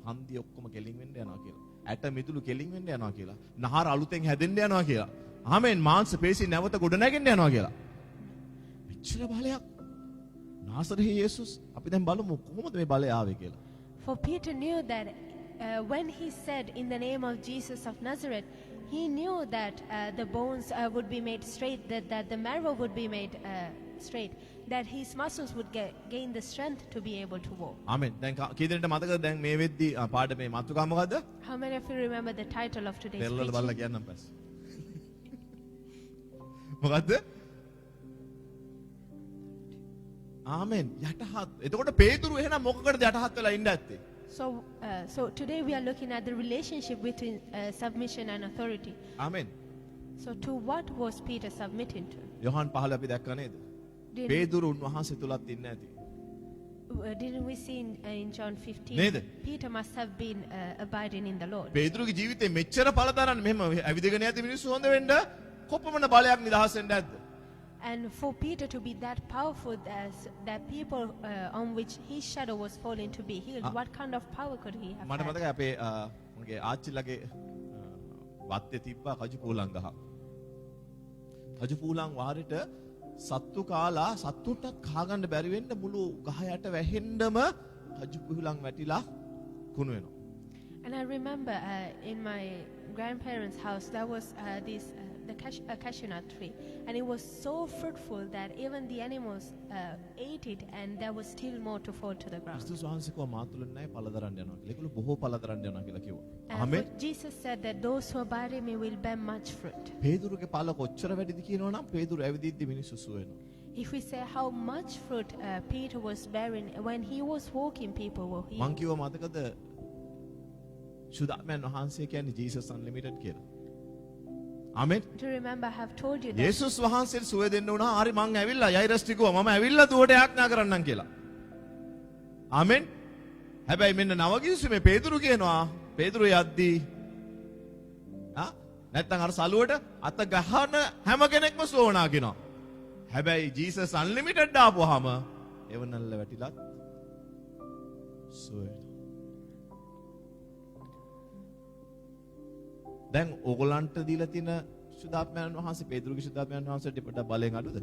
හන්දිය ඔක්කොම කෙලින් වෙන්න යනවා කියලා. ඇට මිදුළු කෙලින් වෙන්න යනවා කියලා. නහර අලුතෙන් හැදෙන්න යනවා කියලා. ආමෙන් මාංශ පේශි නැවත ගොඩ නැගෙන්න යනවා කියලා. මෙච්චර බලයක් නාසරේ යේසුස් අපි දැන් බලමු කොහොමද මේ බලය ආවේ කියලා. For Peter knew that when he said in the name of Jesus of Nazareth, he knew that the bones would be made straight, that the marrow would be made straight, that his muscles would gain the strength to be able to walk. ආමෙන්. දැන් කී දෙනෙක්ට මතකද දැන් මේ වෙද්දි පාඩමේ මාතෘකාව මොකද්ද? How many of you remember the title of today's තෙල්වල preaching? බලලා කියන්නම් පස්සේ. මොකද්ද? ආමෙන්. යටහත්. එතකොට පේතුරු එහෙනම් මොකකටද යටහත් වෙලා ඉන්න ඇත්තේ? So today we are looking at the relationship between submission and authority. Amen. So to what was Peter submitting to? Yohan 15 අපි දැක්කා නේද? Didn't, පේතුරු උන්වහන්සේ තුලත් ඉන්න ඇති. didn't we see in John 15? නේද? Peter must have been abiding in the Lord. පේතුරුගේ ජීවිතේ මෙච්චර පළතරන් මෙහෙම ඇවිදගෙන යති මිනිස්සු හොඳ වෙන්න කොපමණ බලයක් නිදහස් වෙන්න ඇද්ද? And for Peter to be that powerful as that people on which his shadow was falling to be healed, what kind of power could he have මට had? මතකයි අපේ මගේ ආච්චිලගේ වත්තේ තිබ්බා කජු පූලං ගහ. කජු පූලං වාරෙට සත්තු කාලා සත්තුන්ටත් කාගන්න බැරි වෙන්න මුළු ගහ යට වැහෙන්නම කජු පූලං වැටිලා කුණු වෙනවා. And I remember in my grandparents' house there was a cashew nut tree, and it was so fruitful that even the animals ate it, and there was still more to fall to the ground. ක්‍රිස්තුස් වහන්සේ කව මාතුලෙන් නැහැ පළදරන්න යනවා කියලා. ඒකළු බොහෝ පළදරන්න යනවා කියලා කිව්වා. And amen. Jesus said that those who abide in me will bear much fruit. පේදුරුගේ පළ කොච්චර වැඩිද කියනවනම් පේදුරු ඇවිදිද්දි මිනිස්සු සුව වෙනවා. If we say how much fruit Peter was bearing when he was walking, people were මං healed. කිව්වා මතකද සුදාමයන් වහන්සේ කියන්නේ ජීසස් අන්ලිමිටඩ් කියලා. ආමෙන්. Do you remember I have told you that? යේසුස් වහන්සේට සුව දෙන්න උනා හරි මං ඇවිල්ලා යයිරස් ටිකුවා මම ඇවිල්ලා දුවට යාඥා කරන්නම් කියලා. ආමෙන්. හැබැයි මෙන්න නවගිවිසුමේ පේතුරු කියනවා පේතුරු යද්දී නැත්තම් අර සලුවට අත ගහන හැම කෙනෙක්ම සුව වුණා කියනවා. හැබැයි ජීසස් අන්ලිමිටඩ් ආපුවාම එවනල්ල වැටිලත් සුව වෙනවා. දැන් ඕගොල්ලන්ට දීලා තියෙන සුදාත්මයන් වහන්සේ පේතුරුගේ සුදාත්මයන් වහන්සේට වඩා බලෙන් අඩුද?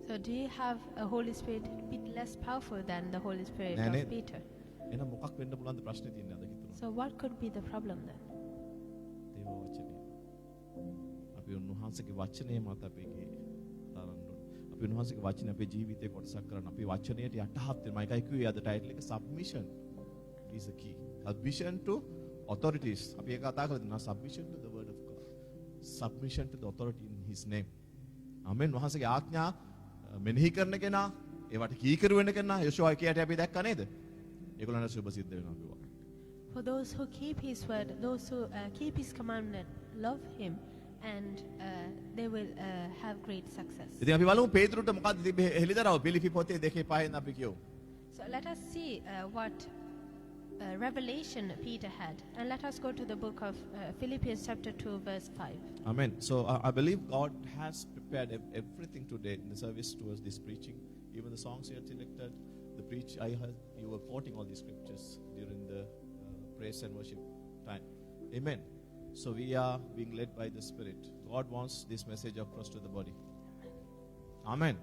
So do you have a Holy Spirit a bit less powerful than the Holy Spirit නෑ of නේද? Peter? එහෙනම් මොකක් වෙන්න පුළුවන්ද ප්‍රශ්නේ තියෙන්නේ අද හිතනවා. So what could be the problem then? දේව වචනේ. අපි උන්වහන්සේගේ වචනේ මත අපේ තරන්න ඕන. අපි උන්වහන්සේගේ වචනේ අපේ ජීවිතේ කොටසක් කරන්න. අපි වචනයට යටහත් වෙනවා. ඒකයි කිව්වේ අද ටයිටල් එක submission is the key. Submission to authorities. අපි ඒක කතා කරලා තියෙනවා submission to the word of God. Submission to the authority in his name. ආමෙන්. වහන්සේගේ ආඥා මෙනෙහි කරන කෙනා, ඒවට කීකරු වෙන කෙනා යොෂුවා 1:8 අපි දැක්කා නේද? ඒගොල්ලන්ට සුබ සිද්ධ වෙනවා කිව්වා. For those who keep his word, those who keep his commandment, love him, and they will have great success. ඉතින් අපි බලමු පේතුරුට මොකක්ද තිබ්බේ හෙළිදරව් පිලිපි පොතේ 2:5 අපි කියමු. So let us see what revelation Peter had, and let us go to the book of Philippians chapter 2 verse 5. Amen. So I believe God has prepared everything today in the service towards this preaching. Even the songs you had selected, the preach I heard you were quoting all these scriptures during the praise and worship time. Amen. So we are being led by the Spirit. God wants this message across to the body. Amen.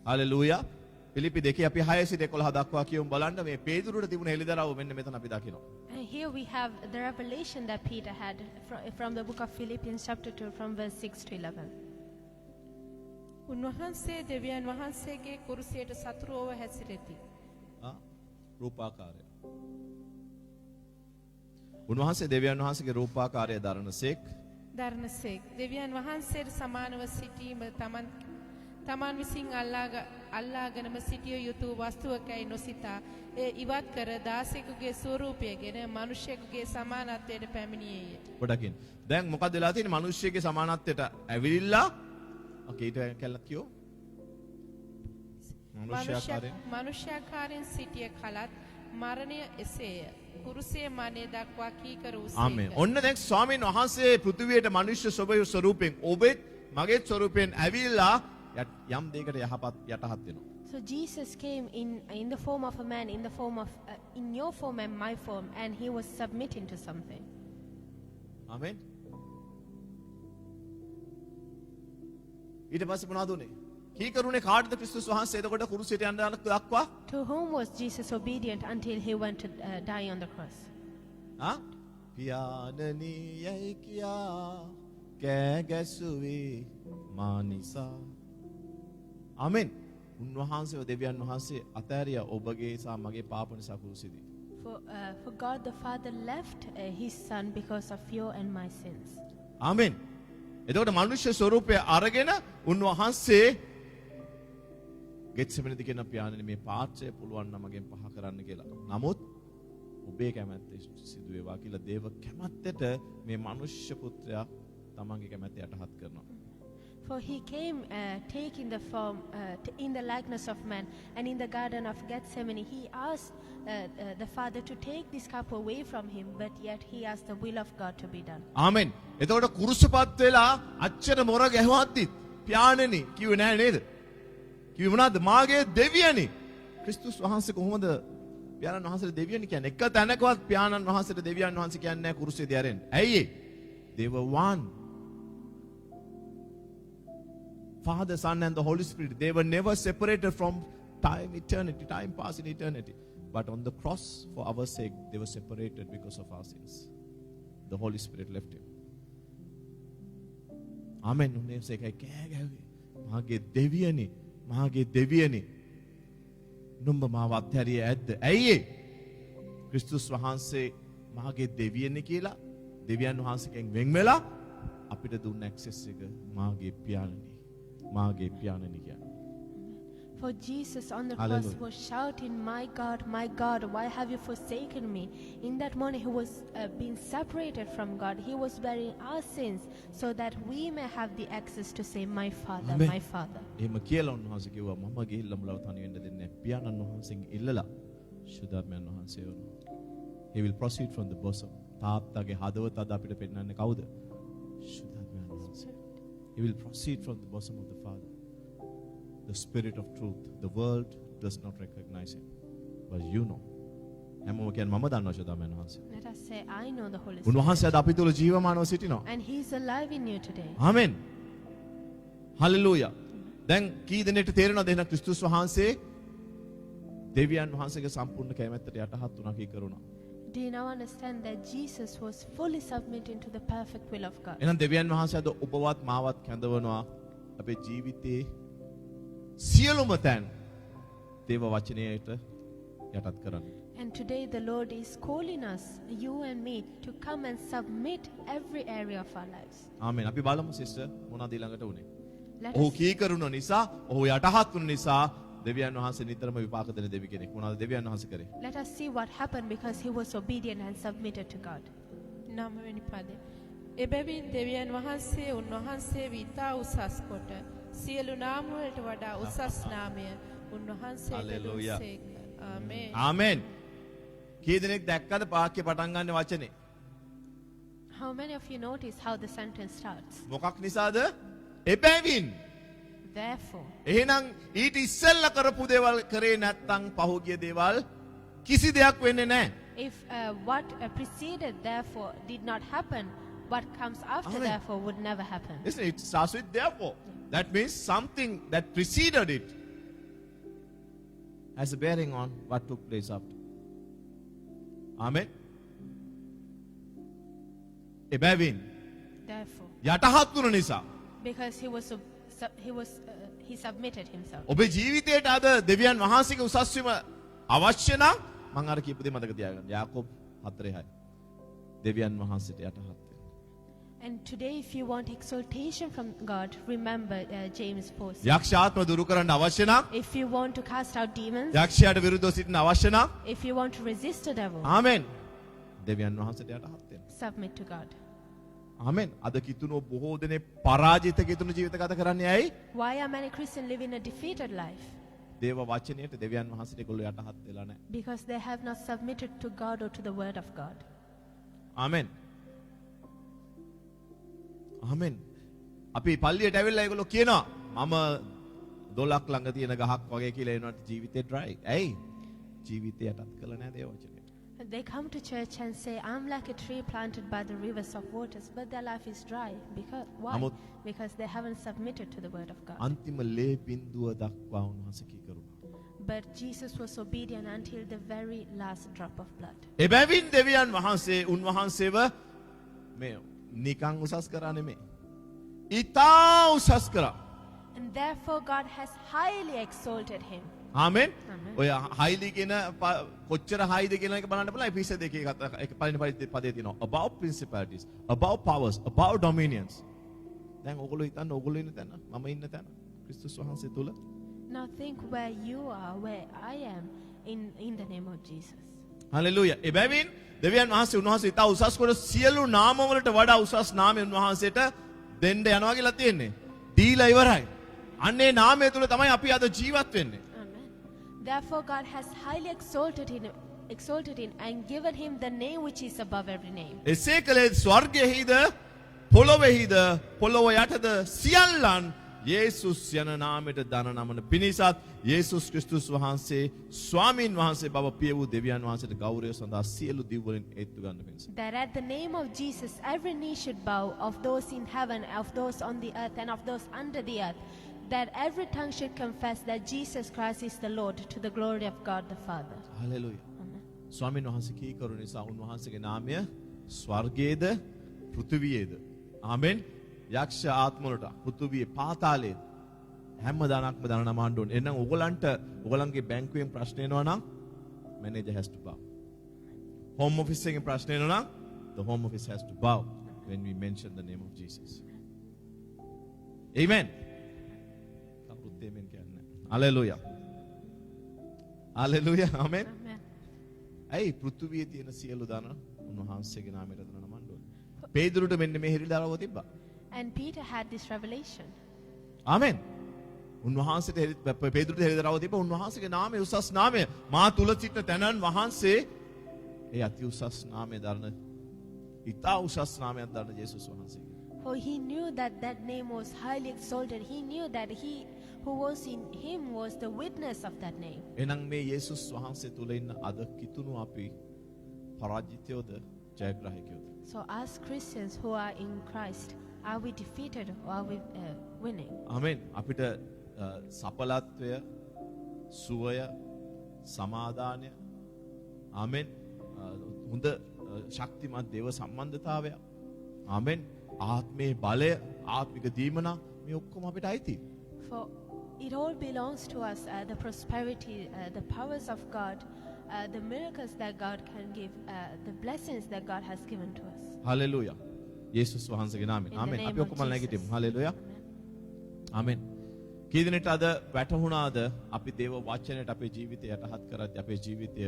Hallelujah. පිලිපි 2 අපි 6 සිට 11 දක්වා කියමු බලන්න මේ පේතුරුට තිබුණ හෙළිදරව් මෙන්න මෙතන අපි දකිනවා. And here we have the revelation that Peter had from the book of Philippians chapter 2 from verse 6 to 11. උන්වහන්සේ දෙවියන් වහන්සේගේ කුරුසියට සතුරුවව හැසිරෙති. රූපාකාරය. උන්වහන්සේ දෙවියන් වහන්සේගේ රූපාකාරය දරනසේක් දරණසේක් දෙවියන් වහන්සේට සමානව සිටීම තමන් විසින් අල්ලාගෙනම සිටිය යුතු වස්තුවකයි නොසිතා ඒ ඉවත් කර දාසයෙකුගේ ස්වරූපයගෙන මිනිසෙකුගේ සමානත්වයට පැමිණියේය. පොඩකින්. දැන් මොකද වෙලා තියෙන්නේ? මිනිස්සෙගේ සමානත්වයට ඇවිල්ලා ඕකේ ඊට කැලක් කියෝ. මනුෂ්‍යාකාරයෙන් සිටිය කලත් මරණය එසේය. කුරුසේ මනේ දක්වා කීකර වූ ආමෙන්. ඔන්න දැන් ස්වාමීන් වහන්සේ පෘථිවියට මිනිස්සු ස්වරූපයෙන් ඔබෙත් මගේත් ස්වරූපයෙන් ඇවිල්ලා යම් දෙයකට යහපත් යටහත් වෙනවා. So Jesus came in the form of a man, in the form of in your form and my form, and he was submitting to something. ආමෙන්. ඊට පස්සේ මොනවද උනේ? කීකරුනේ කාටද ක්‍රිස්තුස් වහන්සේ එතකොට කුරුසියට යන්න දක්වා? To whom was Jesus obedient until he went to die on the cross? පියාණනි යයි කියා කෑ ගැසුවේ මා නිසා ආමෙන්. උන්වහන්සේව දෙවියන් වහන්සේ අතෑරියා ඔබගේ සහ මගේ පාප නිසා කුරුසෙදී. For God the Father left his Son because of your and my sins. ආමෙන්. එතකොට මනුෂ්‍ය ස්වරූපය අරගෙන උන්වහන්සේ ගෙත්සෙමනේදී කියන පියාණනි මේ පාත්‍රය පුළුවන් නම් මගෙන් පහ කරන්න කියලා. නමුත් ඔබේ කැමැත්ත සිදු වේවා කියලා දේව කැමැත්තට මේ මනුෂ්‍ය පුත්‍රයා තමන්ගේ කැමැත්ත යටහත් කරනවා. For he came taking the form in the likeness of man, and in the garden of Gethsemane he asked the Father to take this cup away from him, but yet he asked the will of God to be done. ආමෙන්. එතකොට කුරුසපත් වෙලා අච්චර මොර ගැහුවද්දි පියාණනි කිව්වේ නෑ නේද? කිව්වේ මොනවද? මාගේ දෙවියනි. ක්‍රිස්තුස් වහන්සේ කොහොමද පියාණන් වහන්සේට දෙවියනි කියන්නේ? එක තැනකවත් පියාණන් වහන්සේට දෙවියන් වහන්සේ කියන්නේ නෑ කුරුසෙදී ඇරෙන්න. ඇයි ඒ? They were one. Father, Son and the Holy Spirit, they were never separated from time, eternity, time past in eternity. But on the cross, for our sake, they were separated because of our sins. The Holy Spirit left him. Amen. උන්වහන්සේ එකයි කෑ ගැහුවේ. මාගේ දෙවියනි, මාගේ දෙවියනි. නුඹ මාව අත්හැරියේ ඇද්ද? ඇයි ඒ? ක්‍රිස්තුස් වහන්සේ මාගේ දෙවියනි කියලා දෙවියන් වහන්සේගෙන් වෙන් වෙලා අපිට දුන්න ඇක්සස් එක මාගේ පියාණනි. මාගේ පියාණනි කියන්නේ. For Jesus on the Hallelujah. cross was shouting, my God, why have you forsaken me? In that morning he was being separated from God. He was bearing our sins so that we may have the access to say, my Father, Amen. my Father. එහෙම කියලා උන්වහන්සේ කිව්වා මම ගිහිල්ලා මුලව තනි වෙන්න දෙන්නේ නැහැ. පියාණන් වහන්සේගෙන් ඉල්ලලා ශුද්ධාත්මයන් වහන්සේ වුණා. He will proceed from the bosom. තාත්තගේ හදවත අද අපිට පෙන්වන්නේ කවුද? ශුද්ධාත්මයන් වහන්සේ. He will proceed from the bosom of the Father. The Spirit of truth. The world does not recognize him. But you know. හැමෝම කියන්නේ මම දන්නවා ශුද්ධාත්මයන් වහන්සේ. Let us say, I know the Holy Spirit. උන්වහන්සේ අද අපි තුල ජීවමානව සිටිනවා. And he is alive in you today. Amen. Hallelujah. දැන් කී දෙනෙක්ට තේරෙනවද එහෙනම් ක්‍රිස්තුස් වහන්සේ දෙවියන් වහන්සේගේ සම්පූර්ණ කැමැත්තට යටහත් වුණා කී කරුණා. Do you now understand that Jesus was fully submitting to the perfect will of God? එහෙනම් දෙවියන් වහන්සේ අද ඔබවත් මාවත් කැඳවනවා අපේ ජීවිතේ සියලුම තැන් දේව වචනයට යටත් කරන්න. And today the Lord is calling us, you and me, to come and submit every area of our lives. ආමෙන්. අපි බලමු සිස්ටර් මොනවද ඊළඟට උනේ. Let ඔහු us, කී කරුණ නිසා ඔහු යටහත් වුණ නිසා දෙවියන් වහන්සේ නිතරම විපාක දෙන දෙවි කෙනෙක්. මොනවද දෙවියන් වහන්සේ කරේ? let us see what happened because he was obedient and submitted to God. 9 වෙනි පදේ. එබැවින් දෙවියන් වහන්සේ උන්වහන්සේ විතා උසස් කොට සියලු නාම වලට වඩා උසස් නාමය උන්වහන්සේට Hallelujah. දුන්සේක. ආමේන්. ආමෙන්. කී දෙනෙක් දැක්කද වාක්‍ය පටන් ගන්න වචනේ? How many of you notice how the sentence starts? මොකක් නිසාද? එබැවින්. Therefore, එහෙනම් ඊට ඉස්සෙල්ලා කරපු දේවල් කරේ නැත්නම් පහුගිය දේවල් කිසි දෙයක් වෙන්නේ නැහැ. if what preceded therefore did not happen, what comes after Amen. therefore would never happen. Listen, it starts with therefore. That means something that preceded it has a bearing on what took place after. Amen. එබැවින් Therefore, යටහත් වුණ නිසා because he submitted himself. ඔබේ ජීවිතයට අද දෙවියන් වහන්සේගේ උසස් වීම අවශ්‍ය නම් මම අර කියපු දේ මතක තියාගන්න. යාකෝබ් 4:6. දෙවියන් වහන්සේට යටහත් වෙන්න. And today, if you want exaltation from God, remember James 4. යක්ෂාත්ම දුරු කරන්න අවශ්‍ය නම් If you want to cast out demons, යක්ෂයාට විරුද්ධව සිටින අවශ්‍ය නම් if you want to resist the devil, ආමෙන්. දෙවියන් වහන්සේට යටහත් වෙන්න. submit to God. ආමෙන්. අද කිතුණෝ බොහෝ දෙනේ පරාජිත කිතුණු ජීවිත ගත කරන්නේ ඇයි? Why are many Christians living a defeated life? දේව වචනයට දෙවියන් වහන්සේට ඒගොල්ලෝ යටහත් වෙලා නැහැ. Because they have not submitted to God or to the word of God. ආමෙන්. ආමෙන්. අපි පල්ලියට ඇවිල්ලා ඒගොල්ලෝ කියනවා මම 12ක් ළඟ තියෙන ගහක් වගේ කියලා එනවාට ජීවිතේ ඩ්‍රයි. ඇයි? ජීවිතය යටත් කළා නැහැ දේව වචනයට. They come to church and say, I'm like a tree planted by the rivers of waters, but their life is dry. Because why? Namut- Because they haven't submitted to the word of God. අන්තිම ලේ බින්දුව දක්වා උන්වහන්සේ කී කරුණා. But Jesus was obedient until the very last drop of blood. එබැවින් දෙවියන් වහන්සේ උන්වහන්සේව මේ නිකං උසස් කරා නෙමෙයි. ඊතා උසස් කරා. And therefore God has highly exalted him. Amen. Amen. ඔය highly කියන කොච්චර highද කියන එක බලන්න බලන්න එපිසෝඩ් එකේ එක පළවෙනි පදේ තියෙනවා. Above principalities, above powers, above dominions. දැන් ඔයගොල්ලෝ හිතන්න ඔයගොල්ලෝ ඉන්න තැන මම ඉන්න තැන ක්‍රිස්තුස් වහන්සේ තුල. Now think where you are, where I am in the name of Jesus. Hallelujah. එබැවින් දෙවියන් වහන්සේ උන්වහන්සේ ඉතා උසස් කොට සියලු නාම වලට වඩා උසස් නාමය උන්වහන්සේට දෙන්න යනවා කියලා තියෙන්නේ. දීලා ඉවරයි. අන්නේ නාමය තුල තමයි අපි අද ජීවත් වෙන්නේ. Amen. Therefore God has highly exalted him and given him the name which is above every name. එසේ කලේ ස්වර්ගයේහිද පොළොවේහිද පොළොව යටද සියල්ලන් යේසුස් යන නාමයට දන නමන පිණිසත් යේසුස් ක්‍රිස්තුස් වහන්සේ ස්වාමීන් වහන්සේ බව පිය වූ දෙවියන් වහන්සේට ගෞරවය සඳහා සියලු දිව් වලින් ඒත්තු ගන්න පිණිස. That at the name of Jesus every knee should bow, of those in heaven, of those on the earth, and of those under the earth, that every tongue should confess that Jesus Christ is the Lord, to the glory of God the Father. Hallelujah. Amen. ස්වාමීන් වහන්සේ කී කරු නිසා උන්වහන්සේගේ නාමය ස්වර්ගයේද පෘථිවියේද ආමෙන් යක්ෂ ආත්ම වලට පෘථිවියේ පාතාලයේ හැම දානක්ම දාන නමන්න ඕනේ. එහෙනම් ඔයගලන්ට ඔයගලන්ගේ බැංකුවෙන් ප්‍රශ්න එනවා නම් manager has to bow. Home office එකෙන් ප්‍රශ්න එනවා නම් the home office has to bow when we mention the name of Jesus. Amen. කවුරුත් amen කියන්නේ. Hallelujah. Hallelujah. Amen. Amen. ඇයි පෘථුවියේ තියෙන සියලු දාන උන්වහන්සේගේ නාමයට දන නමන්න ඕනේ. පේදුරුට මෙන්න මේ හිරිදාරව තිබ්බා. And Peter had this revelation. ආමෙන්. උන්වහන්සේට පේදුරුට හිරිදාරව තිබ්බා. උන්වහන්සේගේ නාමය උසස් නාමය. මා තුල සිටින තැනන් වහන්සේ ඒ අති උසස් නාමය දරන ඊතා උසස් නාමයක් දරන යේසුස් වහන්සේ. For he knew that that name was highly exalted. He knew that he who was in him was the witness of that name. එහෙනම් මේ යේසුස් වහන්සේ තුල ඉන්න අද කිතුණු අපි පරාජිතයෝද ජයග්‍රාහකයෝද? So as Christians who are in Christ, are we defeated or are we winning? ආමෙන්. අපිට සඵලත්වය, සුවය, සමාදානය ආමෙන් හොඳ ශක්තිමත් දේව සම්බන්ධතාවය ආමෙන් ආත්මේ බලය ආත්මික දීමනා මේ ඔක්කොම අපිට අයිති. For it all belongs to us, the prosperity, the powers of God, the miracles that God can give, the blessings that God has given to us. Hallelujah. යේසුස් වහන්සේගේ නාමයෙන්. In the amen. name අපි of ඔක්කොම නැගිටිමු. Jesus. Hallelujah. Amen. ආමෙන්. කී දිනට අද වැටහුණාද අපි දේව වචනයට අපේ ජීවිතය යටහත් කරද්දී අපේ ජීවිතය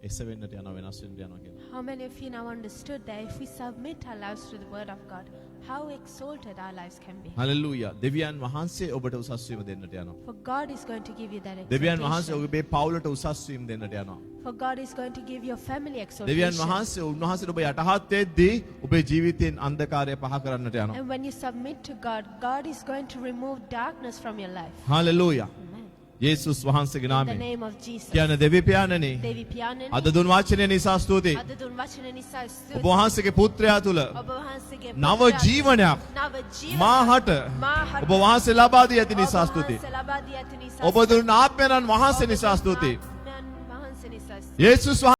එසවෙන්නට යනවා වෙනස් වෙන්නට යනවා කියලා. How many of you now understood that if we submit our lives to the word of God, how exalted our lives can be? Hallelujah. දෙවියන් වහන්සේ ඔබට උසස් වීම දෙන්නට යනවා. For God is going to give you that දෙවියන් වහන්සේ exaltation. ඔබේ පවුලට උසස් වීම දෙන්නට යනවා. For God is going to give your family දෙවියන් exaltation. වහන්සේ උන්වහන්සේට ඔබ යටහත් වෙද්දී ඔබේ ජීවිතයෙන් අන්ධකාරය පහ කරන්නට යනවා. And when you submit to God, God is going to remove darkness from your life. Hallelujah. Amen. යේසුස් වහන්සේගේ In the නාමයෙන්. name of Jesus. කියන දෙවි පියාණනි Devi Piyanani, අද දුන් වචනය නිසා ස්තුතියි. අද දුන් වචන නිසා ඔබ ස්තුතියි. වහන්සේගේ පුත්‍රයා තුල ඔබ වහන්සේගේ නව පුත්‍රයා ජීවනයක් නව ජීවනයක් මාහට මාහට ඔබ වහන්සේ ලබා දී ඇති ඔබ නිසා ස්තුතියි. වහන්සේ ලබා දී ඇති නිසා ඔබ දුන් ආත්මයන් වහන්සේ නිසා ස්තුතියි. ආත්මයන් වහන්සේ නිසා ස්තුතියි. යේසුස්